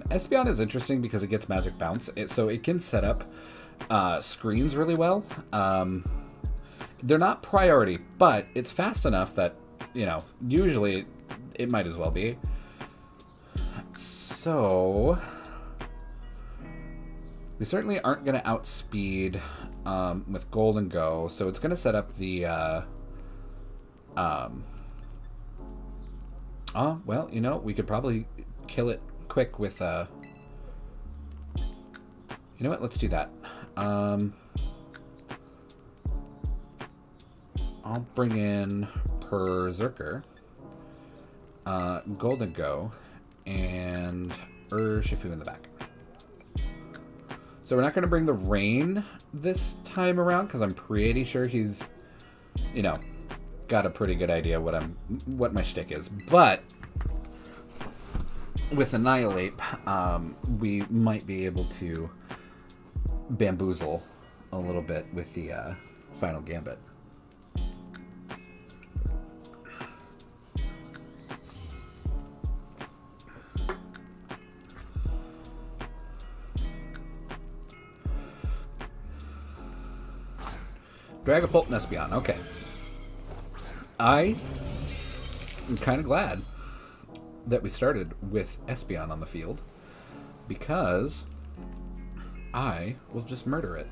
Speaker 1: Espeon is interesting because it gets Magic Bounce, so it can set up screens really well. They're not priority, but it's fast enough that, usually it might as well be. So we certainly aren't going to outspeed with Golden Go, so it's going to set up the well, we could probably kill it quick with you know what, let's do that. I'll bring in Berserker, Golden Go, and Urshifu in the back. So we're not going to bring the rain this time around because I'm pretty sure he's, got a pretty good idea what my shtick is. But with Annihilate, we might be able to bamboozle a little bit with the final gambit. Dragapult and Espeon, okay. I am kind of glad that we started with Espeon on the field because I will just murder it.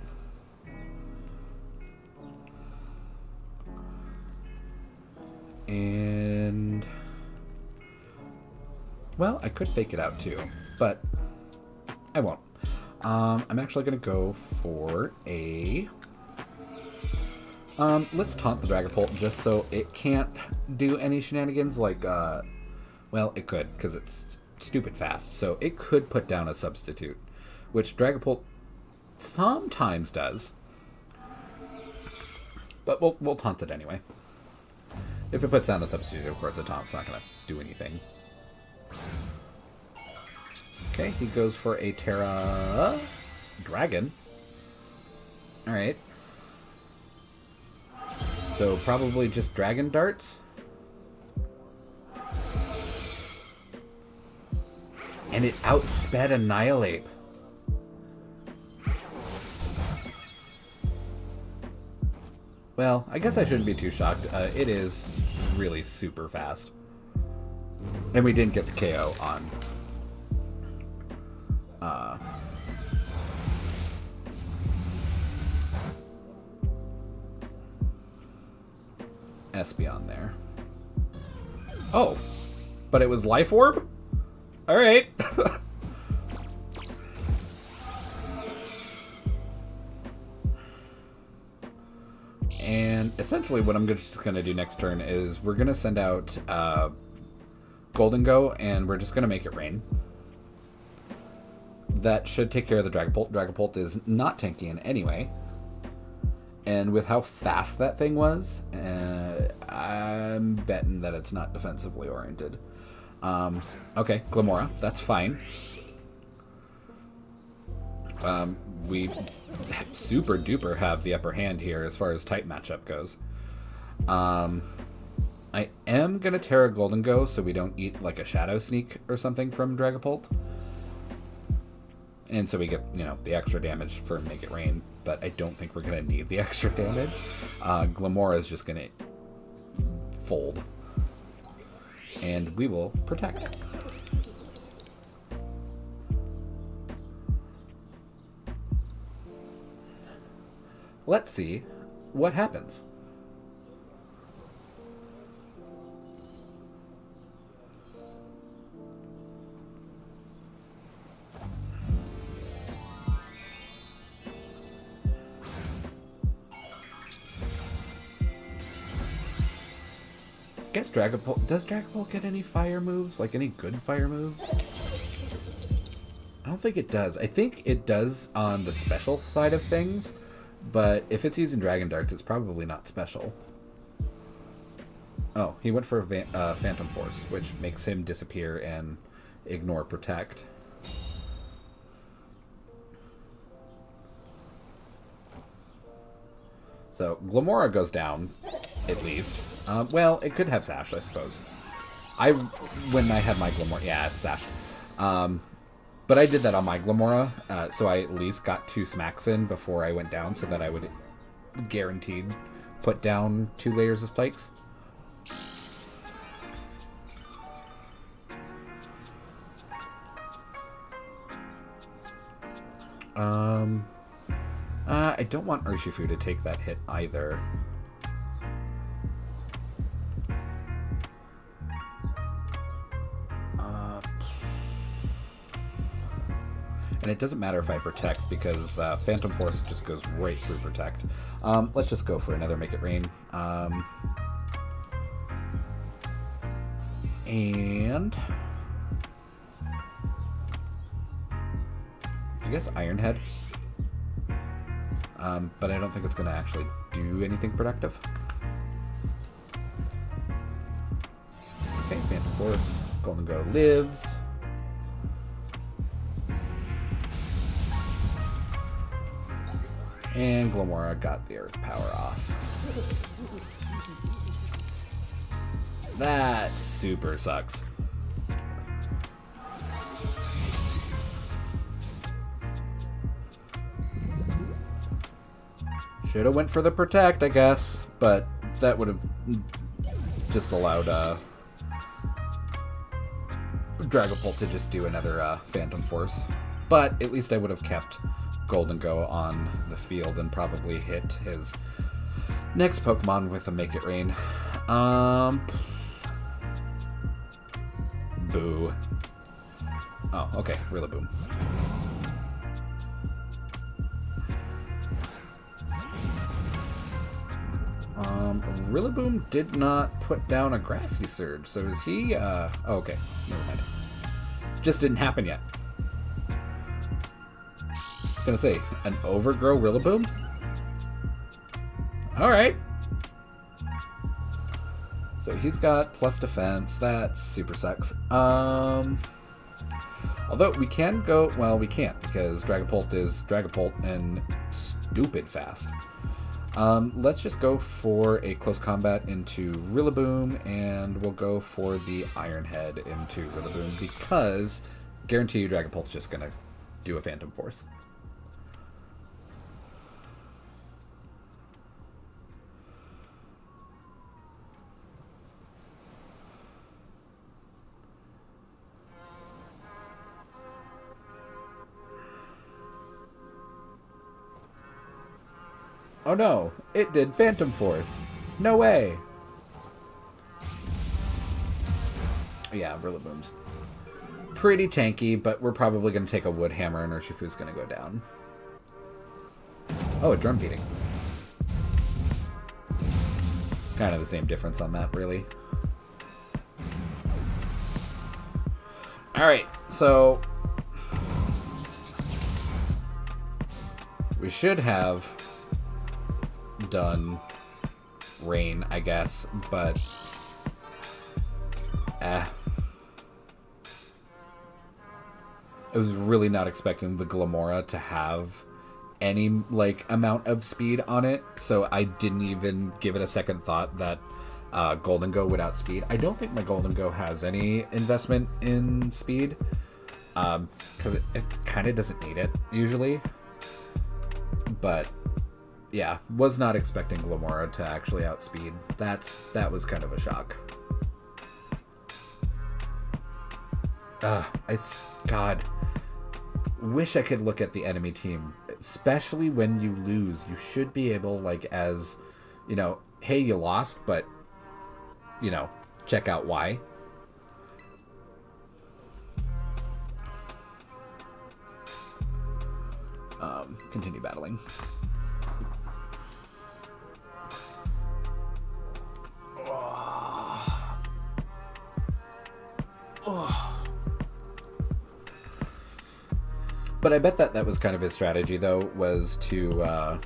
Speaker 1: And well, I could fake it out too, but I won't. I'm actually going to go for a... let's taunt the Dragapult just so it can't do any shenanigans like, well, it could, because it's stupid fast. So it could put down a substitute, which Dragapult sometimes does. But we'll taunt it anyway. If it puts down a substitute, of course, the taunt's not going to do anything. Okay, he goes for a Terra Dragon. Alright. So probably just Dragon Darts. And it outsped Annihilate. Well, I guess I shouldn't be too shocked. It is really super fast. And we didn't get the KO on Espeon there. Oh, but it was Life Orb? Alright. And essentially what I'm just going to do next turn is we're going to send out Golden Go, and we're just going to make it rain. That should take care of the Dragapult. Dragapult is not tanky in any way. And with how fast that thing was, I'm betting that it's not defensively oriented. Okay, Glamora, that's fine. We super duper have the upper hand here as far as type matchup goes. I am going to Terra Golden Go so we don't eat like a Shadow Sneak or something from Dragapult. And so we get, you know, the extra damage for Make It Rain, but I don't think we're going to need the extra damage. Glamora is just going to fold. And we will protect. Let's see what happens. I guess Dragapult... Does Dragapult get any fire moves? Like, any good fire moves? I don't think it does. I think it does on the special side of things, but if it's using Dragon Darts, it's probably not special. Oh, he went for a Phantom Force, which makes him disappear and ignore Protect. So, Glamora goes down, at least. Well, it could have Sash, I suppose. When I had my Glamora... Yeah, it's Sash. But I did that on my Glamora, so I at least got 2 smacks in before I went down, so that I would guaranteed put down 2 layers of spikes. I don't want Urshifu to take that hit either. And it doesn't matter if I Protect, because Phantom Force just goes right through Protect. Let's just go for another Make It Rain. And... I guess Iron Head. But I don't think it's going to actually do anything productive. Okay, Phantom Force. Golden Go lives. And Glamora got the Earth Power off. That super sucks. Should have went for the Protect, I guess, but that would have just allowed Dragapult to just do another Phantom Force. But at least I would have kept Golden Go on the field and probably hit his next Pokemon with a Make It Rain. Boo. Oh, okay, Rillaboom. Rillaboom did not put down a Grassy Surge, so is he, oh, okay, never mind. Just didn't happen yet. I was gonna say, an Overgrow Rillaboom? Alright. So he's got plus defense, that super sucks. Although we can go, well, we can't, because Dragapult is Dragapult and stupid fast. Let's just go for a close combat into Rillaboom, and we'll go for the Iron Head into Rillaboom, because guarantee you Dragapult's just gonna do a Phantom Force. Oh no, it did Phantom Force. No way. Yeah, Rillaboom's pretty tanky, but we're probably going to take a Wood Hammer and Urshifu's going to go down. Oh, a Drum Beating. Kind of the same difference on that, really. Alright, so we should have done Rain, I guess, but I was really not expecting the Glamora to have any, like, amount of speed on it, so I didn't even give it a second thought that Golden Go would outspeed. I don't think my Golden Go has any investment in speed, because it kind of doesn't need it, usually. But, yeah, was not expecting Glamora to actually outspeed. That was kind of a shock. God, wish I could look at the enemy team, especially when you lose. You should be able, like, as, you know, hey, you lost, but, you know, check out why. Continue battling. But I bet that was kind of his strategy, though, was to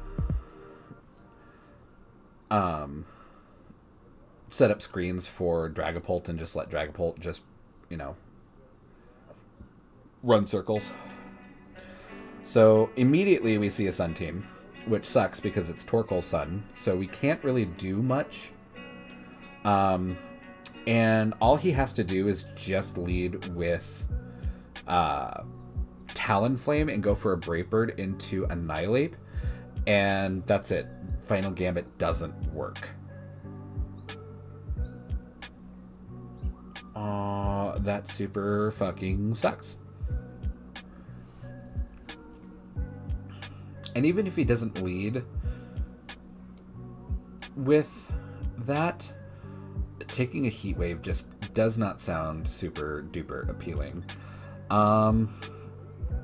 Speaker 1: set up screens for Dragapult and just let Dragapult just, you know, run circles. So immediately we see a Sun team, which sucks because it's Torkoal's Sun, so we can't really do much. And all he has to do is just lead with Talonflame and go for a Brave Bird into Annihilate, and that's it. Final Gambit doesn't work. That super fucking sucks. And even if he doesn't lead with that, taking a Heat Wave just does not sound super duper appealing.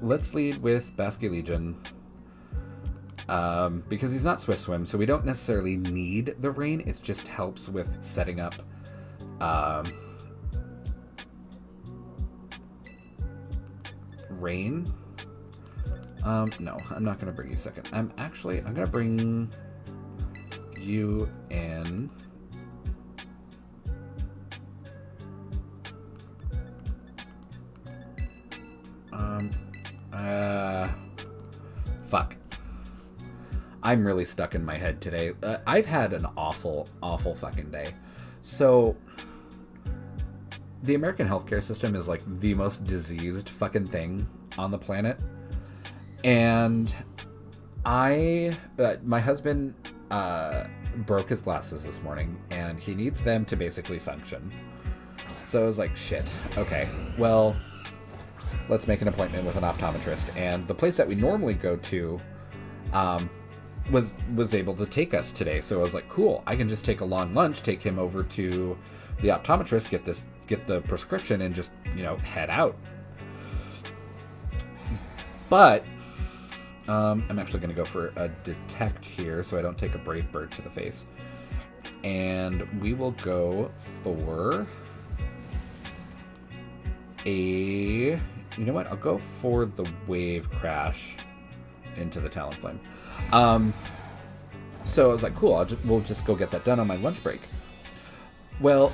Speaker 1: Let's lead with Basculegion, because he's not Swift Swim, so we don't necessarily need the rain. It just helps with setting up rain. No, I'm not going to bring you second. I'm going to bring you in. Fuck. I'm really stuck in my head today. I've had an awful fucking day. So, the American healthcare system is like the most diseased fucking thing on the planet. And my husband broke his glasses this morning, and he needs them to basically function. So I was like, shit, okay, well, let's make an appointment with an optometrist. And the place that we normally go to was able to take us today. So I was like, cool, I can just take a long lunch, take him over to the optometrist, get the prescription, and just, you know, head out. But I'm actually going to go for a Detect here so I don't take a Brave Bird to the face. And we will go for a... You know what? I'll go for the Wave Crash into the Talonflame. So I was like, cool, we'll just go get that done on my lunch break. Well,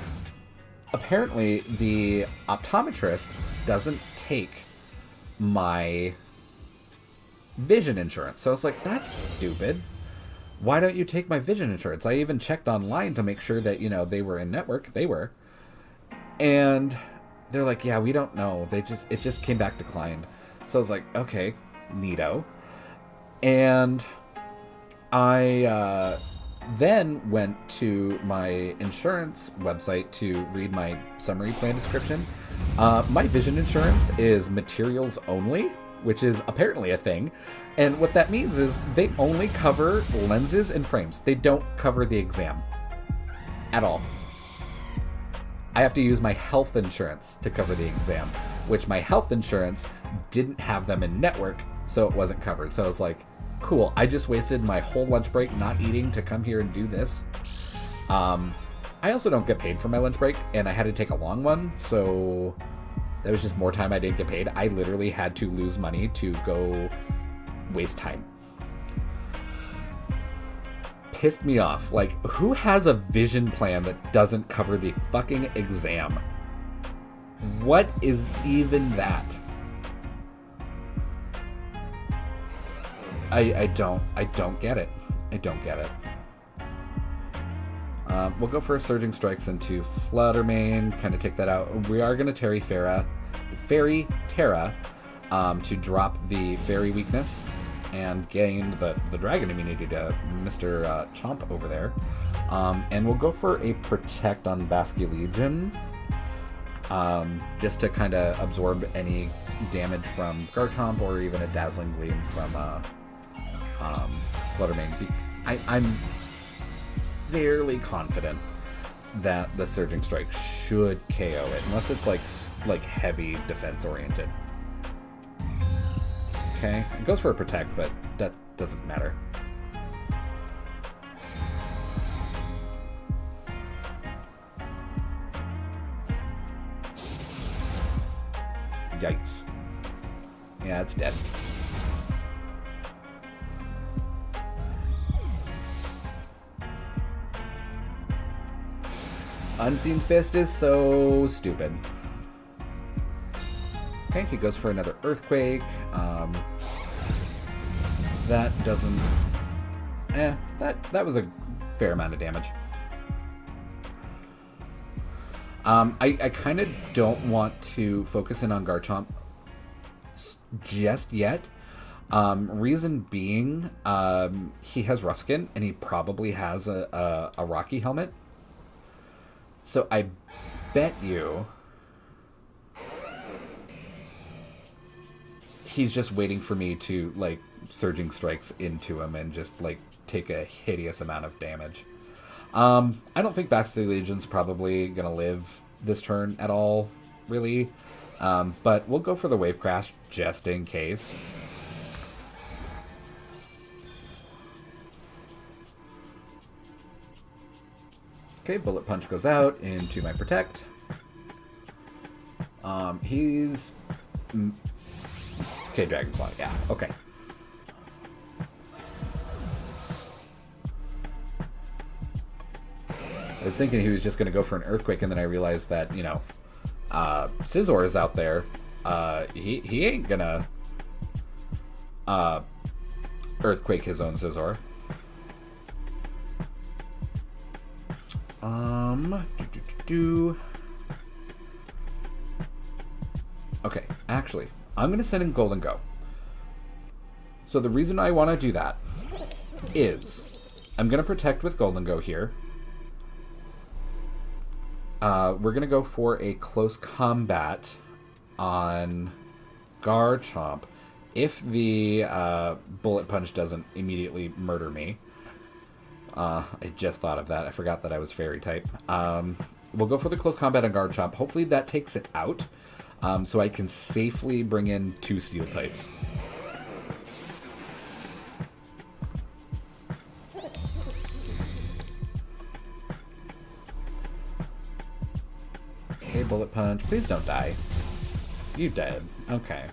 Speaker 1: apparently the optometrist doesn't take my vision insurance. So I was like, that's stupid. Why don't you take my vision insurance? I even checked online to make sure that, you know, they were in network. They were. And they're like, yeah, we don't know. It just came back declined. So I was like, okay, neato. And I then went to my insurance website to read my summary plan description. My vision insurance is materials only, which is apparently a thing. And what that means is they only cover lenses and frames. They don't cover the exam at all. I have to use my health insurance to cover the exam, which my health insurance didn't have them in network, so it wasn't covered. So I was like, cool, I just wasted my whole lunch break not eating to come here and do this. I also don't get paid for my lunch break, and I had to take a long one, so that was just more time I didn't get paid. I literally had to lose money to go waste time. Pissed me off. Like, who has a vision plan that doesn't cover the fucking exam? What is even that? I don't get it. I don't get it. We'll go for a Surging Strikes into Fluttermane, kind of take that out. We are going to Fairy Terra to drop the Fairy weakness and gain the Dragon immunity to Mr. Chomp over there. And we'll go for a Protect on Basculegion, just to kind of absorb any damage from Garchomp or even a Dazzling Gleam from Fluttermane. I'm fairly confident that the Surging Strike should KO it, unless it's like heavy defense oriented. Okay, it goes for a Protect, but that doesn't matter. Yikes. Yeah, it's dead. Unseen Fist is so stupid. Okay, he goes for another Earthquake. That doesn't... that was a fair amount of damage. I kind of don't want to focus in on Garchomp just yet. Reason being, he has Rough Skin, and he probably has a Rocky Helmet. So I bet you he's just waiting for me to, like, Surging Strikes into him and just, like, take a hideous amount of damage. I don't think Basculegion's probably going to live this turn at all, really. But we'll go for the Wave Crash just in case. Okay, Bullet Punch goes out into my Protect. He's... Okay, Dragon Claw, yeah, okay. I was thinking he was just going to go for an Earthquake, and then I realized that, you know, Scizor is out there. He ain't gonna Earthquake his own Scizor. Okay, actually, I'm going to send in Golden Go. So the reason I want to do that is I'm going to Protect with Golden Go here. We're going to go for a Close Combat on Garchomp if the Bullet Punch doesn't immediately murder me. I just thought of that. I forgot that I was Fairy type. We'll go for the Close Combat on Garchomp. Hopefully that takes it out, so I can safely bring in 2 Steel types. Okay, Bullet Punch. Please don't die. You dead. Okay.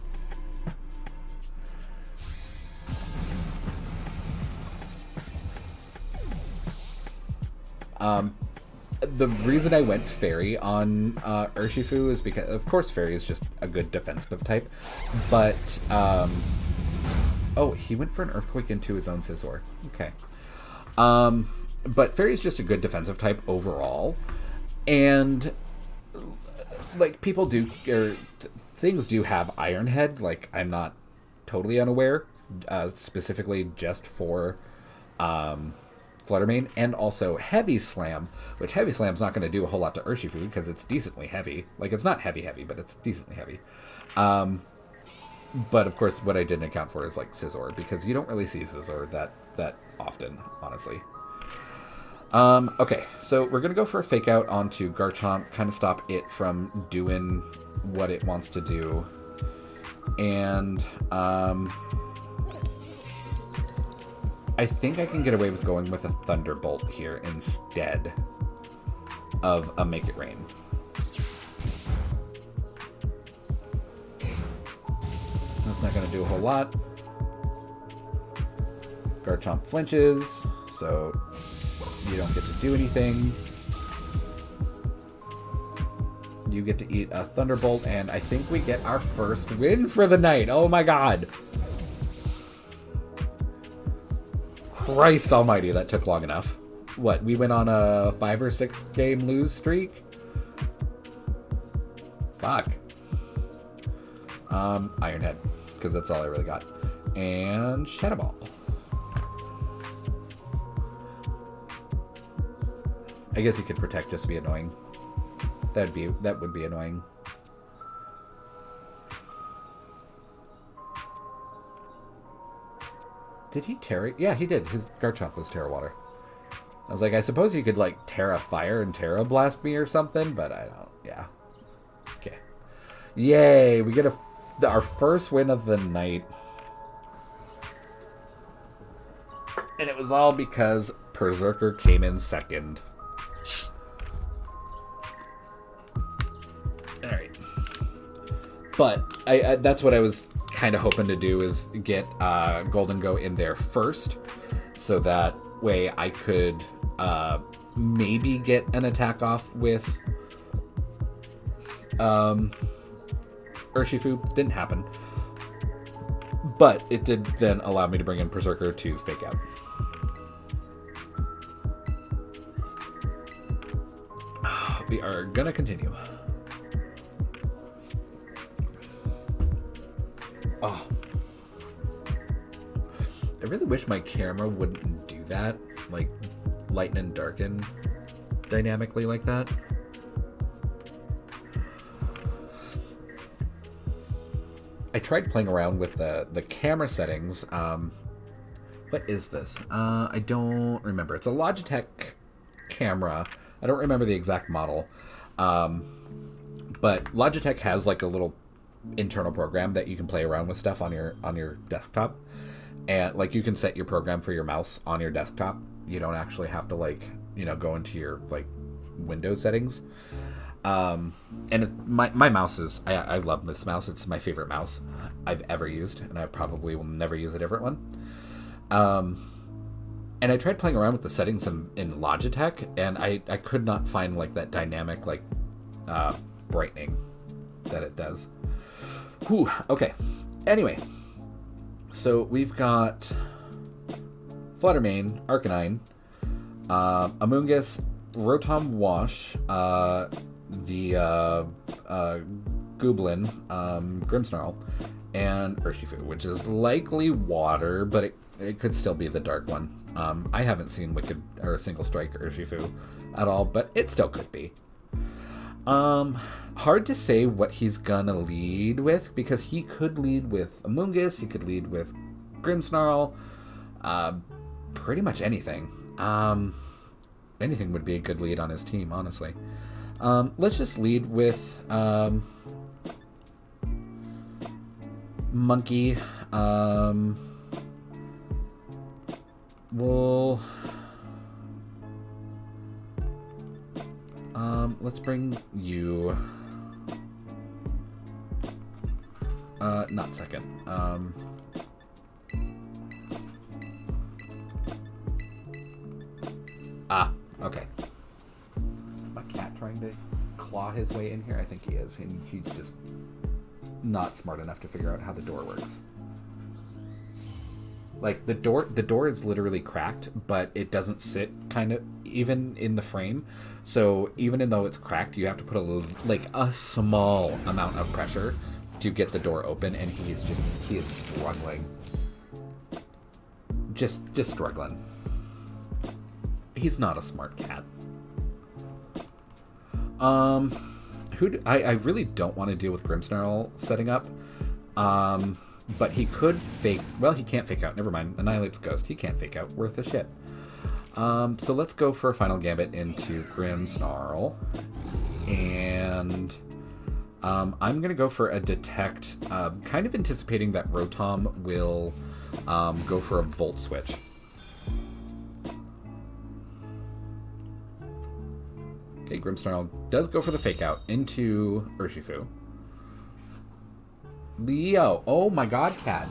Speaker 1: The reason I went Fairy on Urshifu is because, of course, Fairy is just a good defensive type, but, oh, he went for an Earthquake into his own Scizor. Okay. But Fairy is just a good defensive type overall, and, like, people do, or things do have Iron Head, like, I'm not totally unaware, specifically just for, Fluttermane, and also Heavy Slam, which Heavy Slam's not going to do a whole lot to Urshifu because it's decently heavy. Like, it's not heavy, but it's decently heavy. But, of course, what I didn't account for is, like, Scizor, because you don't really see Scizor that often, honestly. Okay, so we're going to go for a Fake Out onto Garchomp, kind of stop it from doing what it wants to do. And, I think I can get away with going with a Thunderbolt here instead of a Make It Rain. That's not going to do a whole lot. Garchomp flinches, so you don't get to do anything. You get to eat a Thunderbolt, and I think we get our first win for the night. Oh my god! Christ almighty, that took long enough. What, we went on a 5 or 6 game lose streak? Fuck. Ironhead, because that's all I really got. And Shadowball. I guess he could protect just to be annoying. That would be annoying. Did he Terra? Yeah, he did. His Garchomp was Terra Water. I was like, I suppose you could like Terra Fire and Terra Blast me or something, but I don't. Yeah. Okay. Yay! We get our first win of the night. And it was all because Berserker came in second. Alright. But that's what I was kind of hoping to do, is get Golden Go in there first. So that way I could maybe get an attack off with Urshifu. Didn't happen. But it did then allow me to bring in Berserker to fake out. We are gonna continue. Oh. I really wish my camera wouldn't do that. Like, lighten and darken dynamically like that. I tried playing around with the camera settings. What is this? I don't remember. It's a Logitech camera. I don't remember the exact model. But Logitech has like a little internal program that you can play around with stuff on your desktop. And like you can set your program for your mouse on your desktop. You don't actually have to like, go into your like Windows settings. And my mouse is, I love this mouse. It's my favorite mouse I've ever used, and I probably will never use a different one. And I tried playing around with the settings in Logitech, and I could not find like that dynamic like brightening that it does. Whew, okay. Anyway, so we've got Fluttermane, Arcanine, Amoonguss, Rotom Wash, the Gooblin, Grimmsnarl, and Urshifu, which is likely water, but it could still be the dark one. I haven't seen Wicked or Single Strike Urshifu at all, but it still could be. Hard to say what he's gonna lead with, because he could lead with Amoonguss, he could lead with Grimmsnarl, pretty much anything. Anything would be a good lead on his team, honestly. Let's just lead with Monkey. Let's bring you not second. Okay. My cat trying to claw his way in here? I think he is, and he's just not smart enough to figure out how the door works. Like, the door is literally cracked, but it doesn't sit kind of even in the frame. So even though it's cracked, you have to put a small amount of pressure to get the door open, and he is struggling. Just struggling. He's not a smart cat. I really don't want to deal with Grimmsnarl setting up. But he could fake... Well, he can't fake out. Never mind. Annihilate's Ghost. He can't fake out. Worth a shit. So let's go for a final gambit into Grimmsnarl. And I'm going to go for a Detect. Kind of anticipating that Rotom will go for a Volt Switch. Okay, Grimmsnarl does go for the fake out into Urshifu. Leo. Oh my god, cat.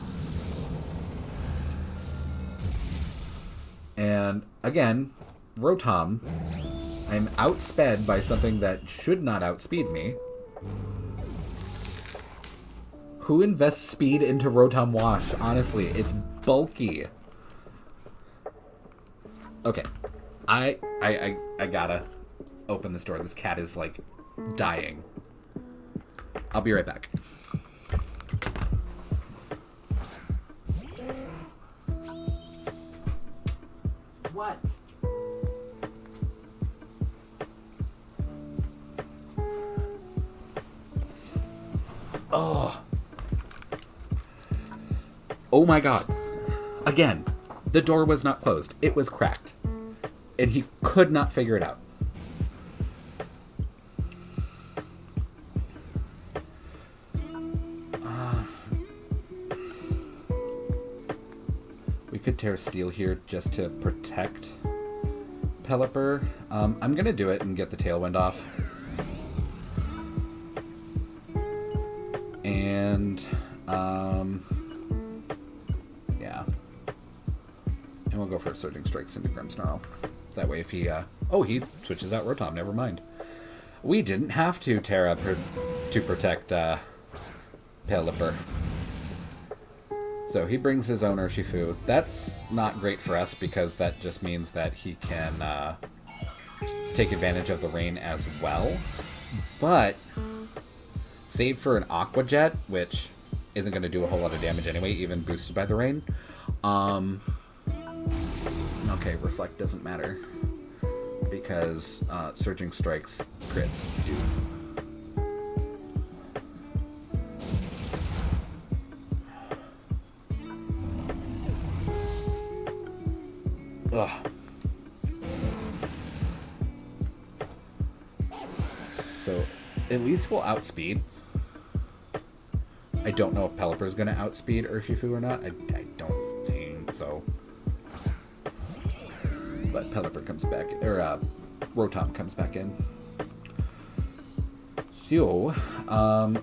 Speaker 1: And again, Rotom. I'm outsped by something that should not outspeed me. Who invests speed into Rotom Wash? Honestly, it's bulky. Okay. I gotta open this door. This cat is, like, dying. I'll be right back. What? Oh. Oh my god. Again, the door was not closed. It was cracked. And he could not figure it out. We could tear steel here just to protect Pelipper. I'm gonna do it and get the Tailwind off. And, yeah. And we'll go for Surging Strikes into Grimmsnarl. That way if he, oh, he switches out Rotom, never mind. We didn't have to Terra to protect, Pelipper. So he brings his own Urshifu. That's not great for us because that just means that he can, take advantage of the rain as well. But save for an Aqua Jet, which isn't going to do a whole lot of damage anyway, even boosted by the rain. Okay, Reflect doesn't matter because Surging Strikes crits. Ugh. So, at least we'll outspeed. I don't know if Pelipper's going to outspeed Urshifu or not. I don't think so. But Pelipper comes back, or Rotom comes back in. So,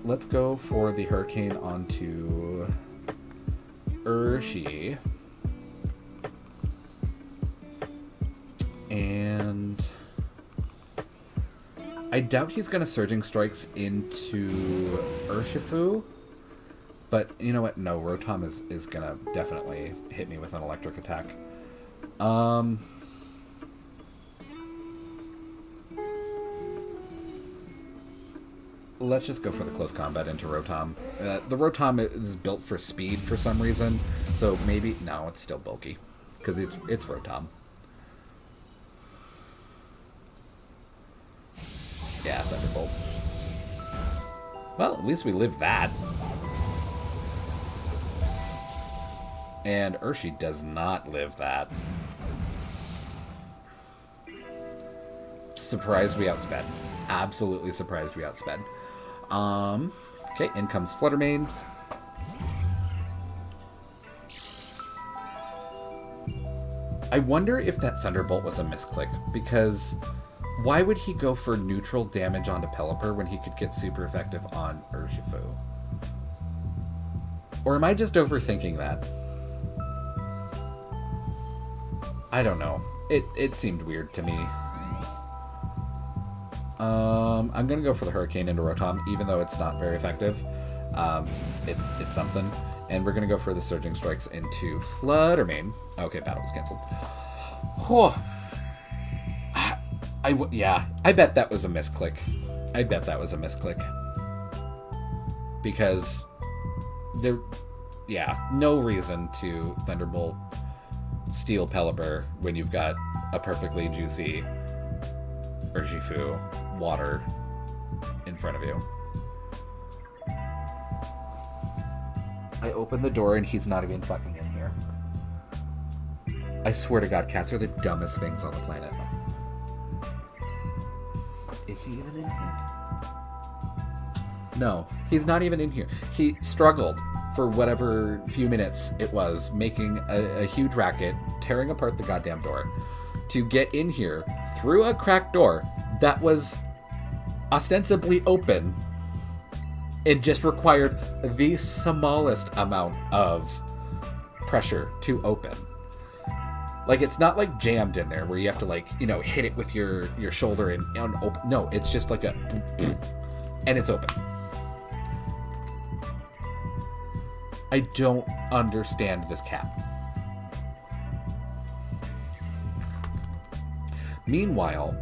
Speaker 1: let's go for the Hurricane onto Urshi. And I doubt he's going to Surging Strikes into Urshifu. But you know what? No, Rotom is going to definitely hit me with an electric attack. Let's just go for the close combat into Rotom. The Rotom is built for speed for some reason. So maybe... No, it's still bulky. Because it's Rotom. Yeah, Thunderbolt. Well, at least we lived that. And Urshi does not live that. Surprised we outsped. Absolutely surprised we outsped. Okay, in comes Fluttermane. I wonder if that Thunderbolt was a misclick, because why would he go for neutral damage onto Pelipper when he could get super effective on Urshifu? Or am I just overthinking that? I don't know. It seemed weird to me. I'm gonna go for the Hurricane into Rotom, even though it's not very effective. It's something. And we're gonna go for the Surging Strikes into Fluttermane. Okay, battle was cancelled. Yeah, I bet that was a misclick. I bet that was a misclick. Because there, yeah, no reason to Thunderbolt steal Pelipper when you've got a perfectly juicy Urshifu water in front of you. I open the door and he's not even fucking in here. I swear to God, cats are the dumbest things on the planet. Is he even in here? No, he's not even in here. He struggled for whatever few minutes it was, making a huge racket, tearing apart the goddamn door, to get in here through a cracked door that was ostensibly open. It just required the smallest amount of pressure to open. Like, it's not like jammed in there where you have to, like, you know, hit it with your shoulder and open. No, it's just like a and it's open. I don't understand this cat. Meanwhile,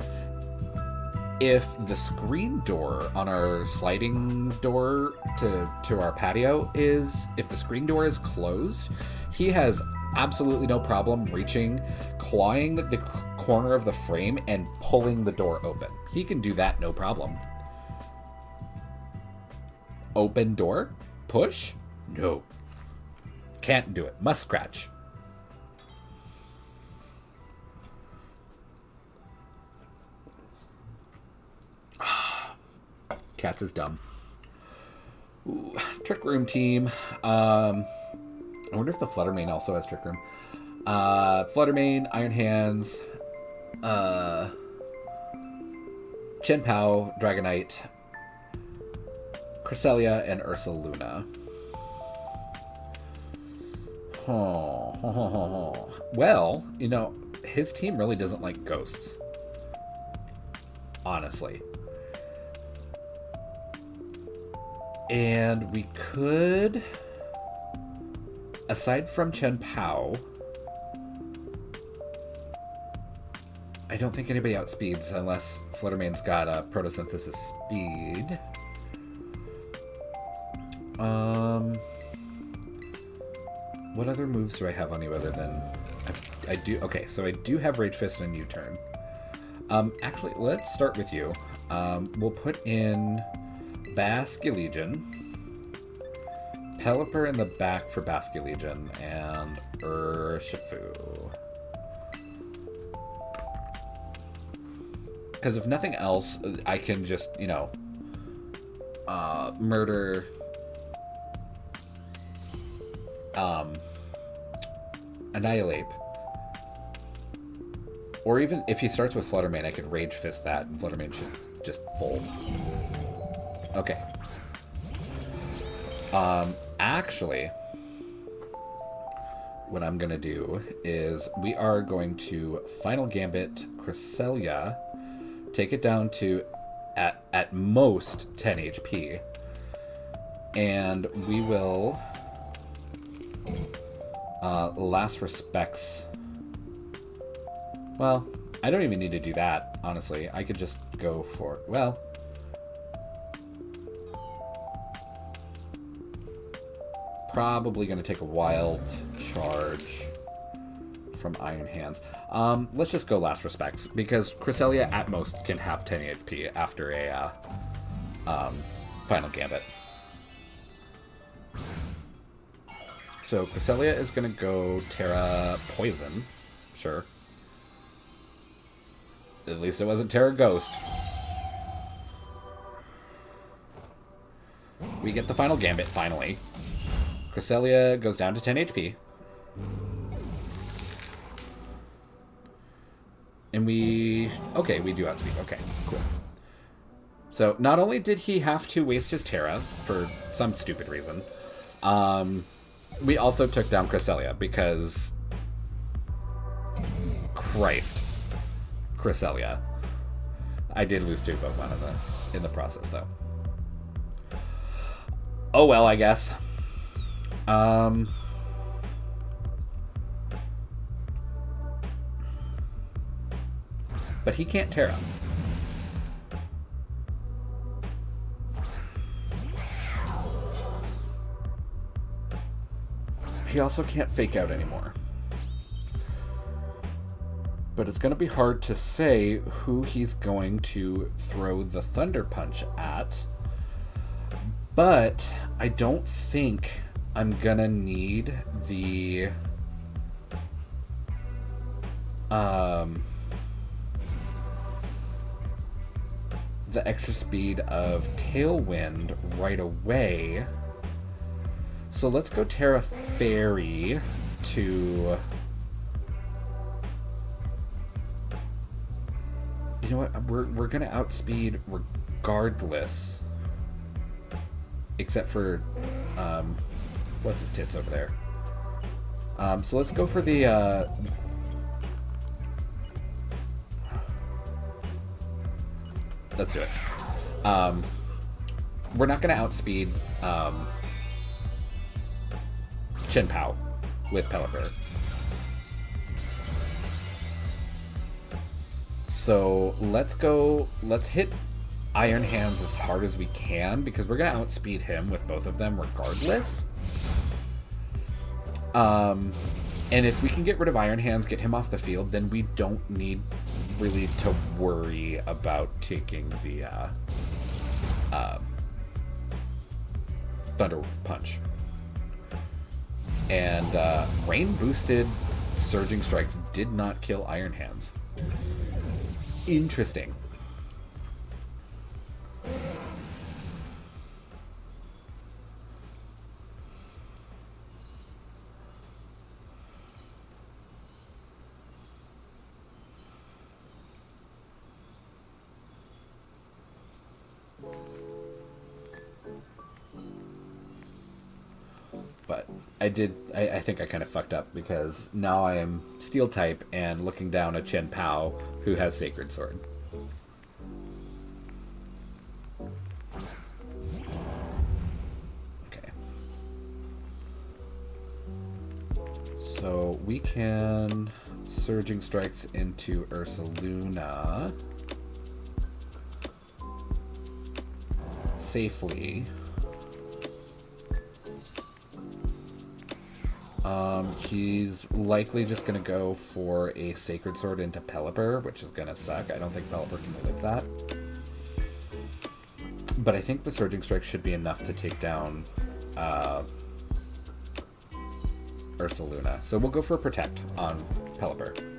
Speaker 1: if the screen door on our sliding door to our patio if the screen door is closed, he has absolutely no problem reaching, clawing the corner of the frame and pulling the door open. He can do that, no problem. Open door? Push? No. Can't do it. Must scratch. Cats is dumb. Ooh, Trick Room team. I wonder if the Fluttermane also has Trick Room. Fluttermane, Iron Hands, Chien-Pao, Dragonite, Cresselia, and Ursaluna. Well, you know, his team really doesn't like ghosts. Honestly. And we could, aside from Chien-Pao, I don't think anybody outspeeds unless Fluttermane's got a photosynthesis speed. What other moves do I have on you other than I do? Okay, so I do have Rage Fist and U-Turn. Actually, let's start with you. We'll put in Basculegion, Pelipper in the back for Basculegion, and Urshifu. Because if nothing else, I can just, you know, murder Annihilate. Or even if he starts with Fluttermane, I could Rage Fist that, and Fluttermane should just fold. Okay. Actually, what I'm going to do is we are going to Final Gambit Cresselia, take it down to at most 10 HP, and we will Last Respects. Well, I don't even need to do that, honestly. I could just go for, well, probably going to take a Wild Charge from Iron Hands. Let's just go Last Respects, because Cresselia at most can have 10 HP after a Final Gambit. So Cresselia is going to go Terra Poison. Sure. At least it wasn't Terra Ghost. We get the Final Gambit, finally. Cresselia goes down to 10 HP. And we... Okay, we do outspeed. Okay, cool. So, not only did he have to waste his Terra, for some stupid reason, we also took down Cresselia, because... Christ. Cresselia. I did lose 2 Pokemon in the process, though. Oh well, I guess. But he can't Terra. He also can't Fake Out anymore. But it's going to be hard to say who he's going to throw the Thunder Punch at. But I don't think I'm going to need the... the extra speed of Tailwind right away. So let's go Terra Fairy to... You know what? We're gonna outspeed regardless, except for what's his tits over there. So let's go for the let's do it. We're not gonna outspeed Chien-Pao with Pelipper. So let's go. Let's hit Iron Hands as hard as we can because we're gonna outspeed him with both of them regardless. And if we can get rid of Iron Hands, get him off the field, then we don't need really to worry about taking the Thunder Punch. And Rain boosted Surging Strikes did not kill Iron Hands. Interesting. But I think I kind of fucked up because now I am Steel type and looking down at Chen Pao, who has Sacred Sword. Okay. So we can Surging Strikes into Ursaluna safely. He's likely just going to go for a Sacred Sword into Pelipper, which is going to suck. I don't think Pelipper can live that. But I think the Surging Strike should be enough to take down Ursaluna. So we'll go for a Protect on Pelipper.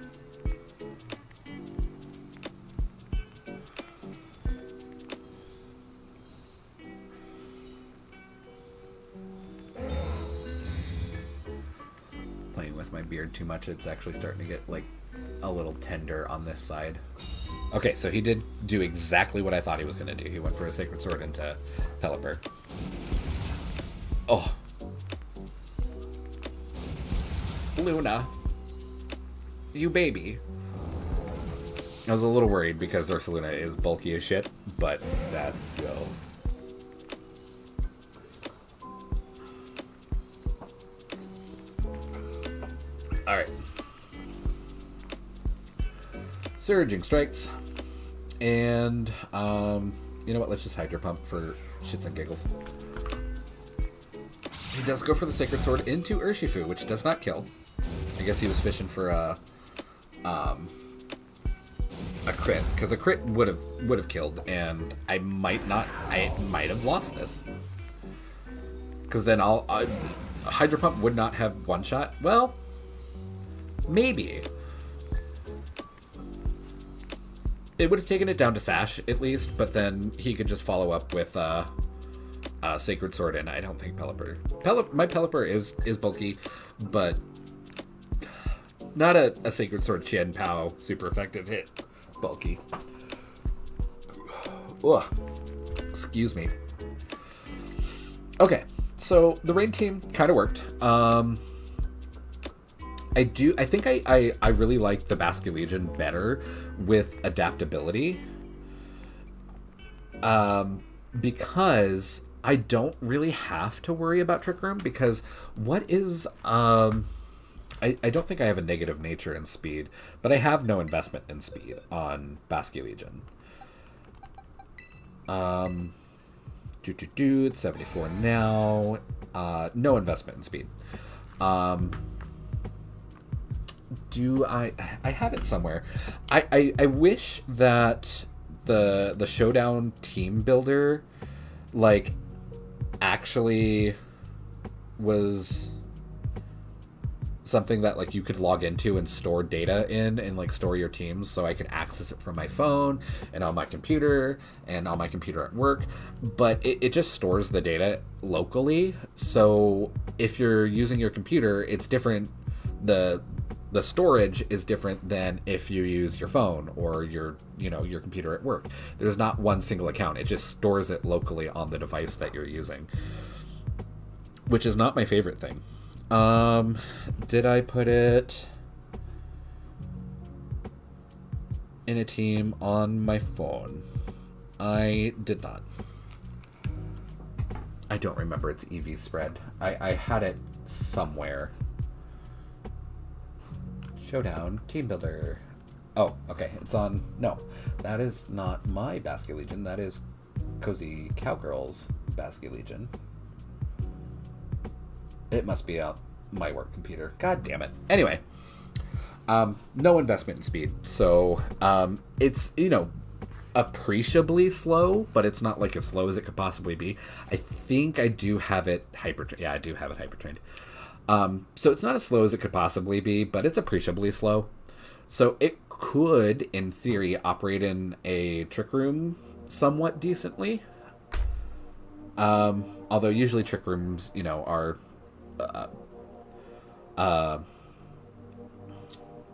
Speaker 1: Beard too much, it's actually starting to get like a little tender on this side. Okay, so he did do exactly what I thought he was going to do. He went for a Sacred Sword into Pelipper. Oh. Luna. You baby. I was a little worried because Ursaluna is bulky as shit, but that go. Alright. Surging Strikes. And, you know what? Let's just Hydro Pump for shits and giggles. He does go for the Sacred Sword into Urshifu, which does not kill. I guess he was fishing for a crit, because a crit would have killed, and I might have lost this. Because then Hydro Pump would not have one shot. Well, maybe. It would have taken it down to Sash, at least, but then he could just follow up with Sacred Sword, and I don't think Pelipper... my Pelipper is bulky, but not a Sacred Sword Chen Pao super effective hit. Bulky. Ugh. Excuse me. Okay, so the rain team kind of worked. I think I really like the Basculegion better with adaptability. Because I don't really have to worry about Trick Room, because what is... I don't think I have a negative nature in speed, but I have no investment in speed on Basculegion. It's 74 now. No investment in speed. Do I have it somewhere? I wish that the Showdown team builder like actually was something that like you could log into and store data in and like store your teams, so I could access it from my phone and on my computer and on my computer at work, but it just stores the data locally. So if you're using your computer, it's different. The storage is different than if you use your phone or your computer at work. There's not one single account. It just stores it locally on the device that you're using, which is not my favorite thing. Did I put it in a team on my phone? I did not. I don't remember its EV spread. I had it somewhere. Showdown, team builder. Oh, okay. It's on... No, that is not my Basket Legion. That is Cozy Cowgirl's Basket Legion. It must be out my work computer. God damn it. Anyway, no investment in speed. So it's, appreciably slow, but it's not like as slow as it could possibly be. I think I do have it hyper-trained. Yeah, I do have it hyper-trained. So it's not as slow as it could possibly be, but it's appreciably slow. So it could, in theory, operate in a trick room somewhat decently. Although usually trick rooms, are...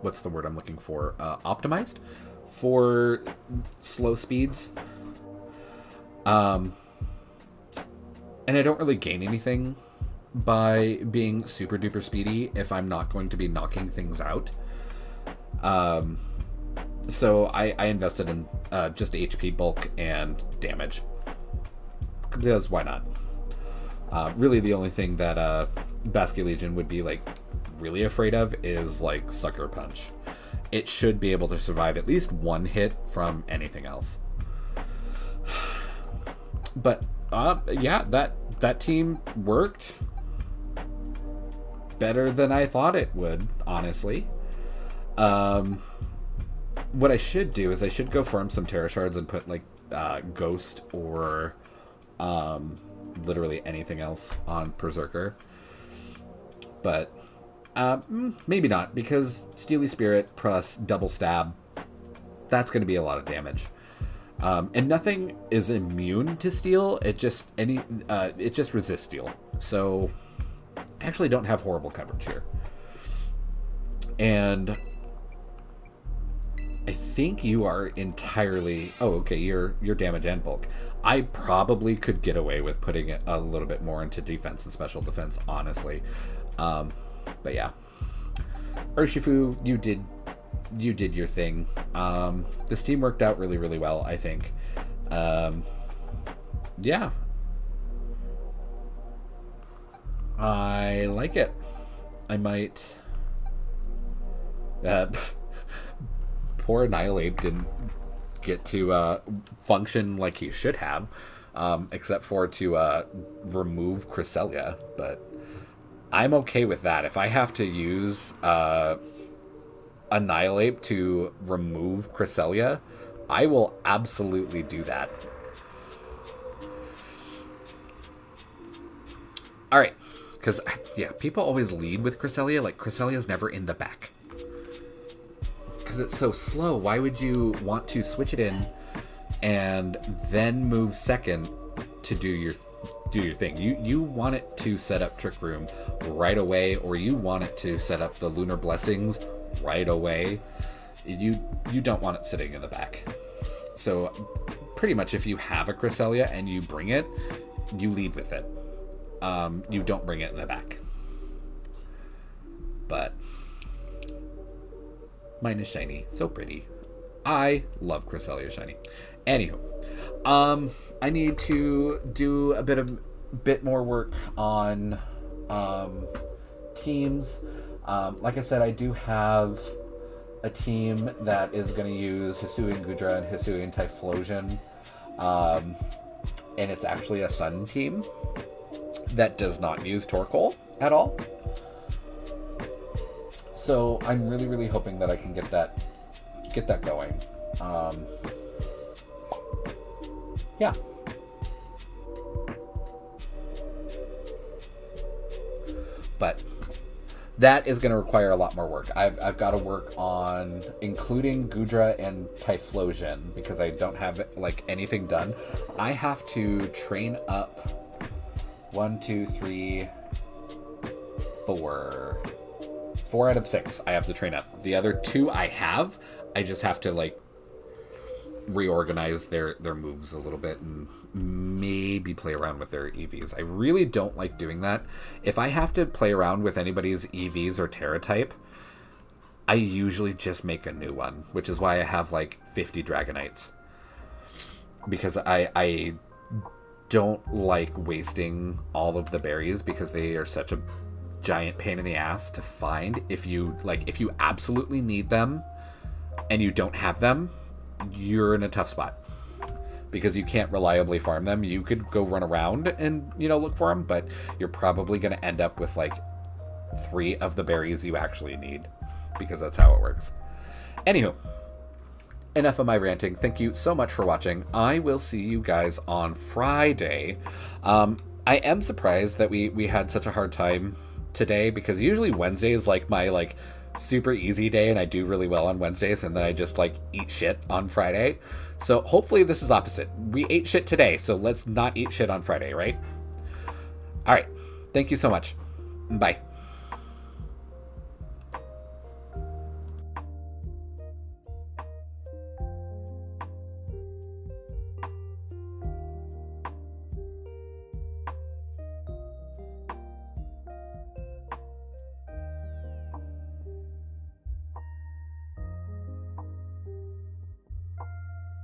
Speaker 1: what's the word I'm looking for? Optimized for slow speeds. And I don't really gain anything by being super duper speedy if I'm not going to be knocking things out. So I invested in just HP bulk and damage. Because why not? Really the only thing that Basket Legion would be like really afraid of is like Sucker Punch. It should be able to survive at least one hit from anything else. But yeah, that team worked better than I thought it would, honestly. What I should do is I should go farm some Terra Shards and put like Ghost or literally anything else on Berserker. But maybe not, because Steely Spirit plus double stab, that's going to be a lot of damage. And nothing is immune to steel. It just resists steel. So I actually don't have horrible coverage here. And I think you are entirely... Oh, okay, you're damage and bulk. I probably could get away with putting it a little bit more into defense and special defense, honestly. But yeah. Urshifu, you did your thing. This team worked out really, really well, I think. Yeah. I like it. I might... poor Annihilate didn't get to function like he should have, except for to remove Cresselia, but I'm okay with that. If I have to use Annihilate to remove Cresselia, I will absolutely do that. Alright, because, yeah, people always lead with Cresselia, like Cresselia's never in the back. Because it's so slow, why would you want to switch it in and then move second to do your thing? You want it to set up Trick Room right away, or you want it to set up the Lunar Blessings right away. You don't want it sitting in the back. So pretty much if you have a Cresselia and you bring it, you lead with it. You don't bring it in the back. But mine is shiny. So pretty. I love Cresselia shiny. Anywho, I need to do a bit more work on teams. Like I said, I do have a team that is going to use Hisuian Gudra and Hisuian Typhlosion. And it's actually a Sun team that does not use Torkoal at all. So I'm really, really hoping that I can get that going. Yeah. But that is going to require a lot more work. I've got to work on including Gudra and Typhlosion because I don't have like anything done. I have to train up 1, 2, 3, 4. 4 out of 6 I have to train up. The other 2 I just have to like reorganize their moves a little bit and maybe play around with their EVs. I really don't like doing that. If I have to play around with anybody's EVs or Terra type, I usually just make a new one, which is why I have like 50 Dragonites. Because I don't like wasting all of the berries because they are such a giant pain in the ass to find. If you absolutely need them and you don't have them, you're in a tough spot. Because you can't reliably farm them. You could go run around and, look for them, but you're probably going to end up with, 3 of the berries you actually need. Because that's how it works. Anywho, enough of my ranting. Thank you so much for watching. I will see you guys on Friday. I am surprised that we had such a hard time today, because usually Wednesday is, my, super easy day, and I do really well on Wednesdays, and then I just eat shit on Friday. So hopefully this is opposite. We ate shit today, so let's not eat shit on Friday, right? All right. Thank you so much. Bye.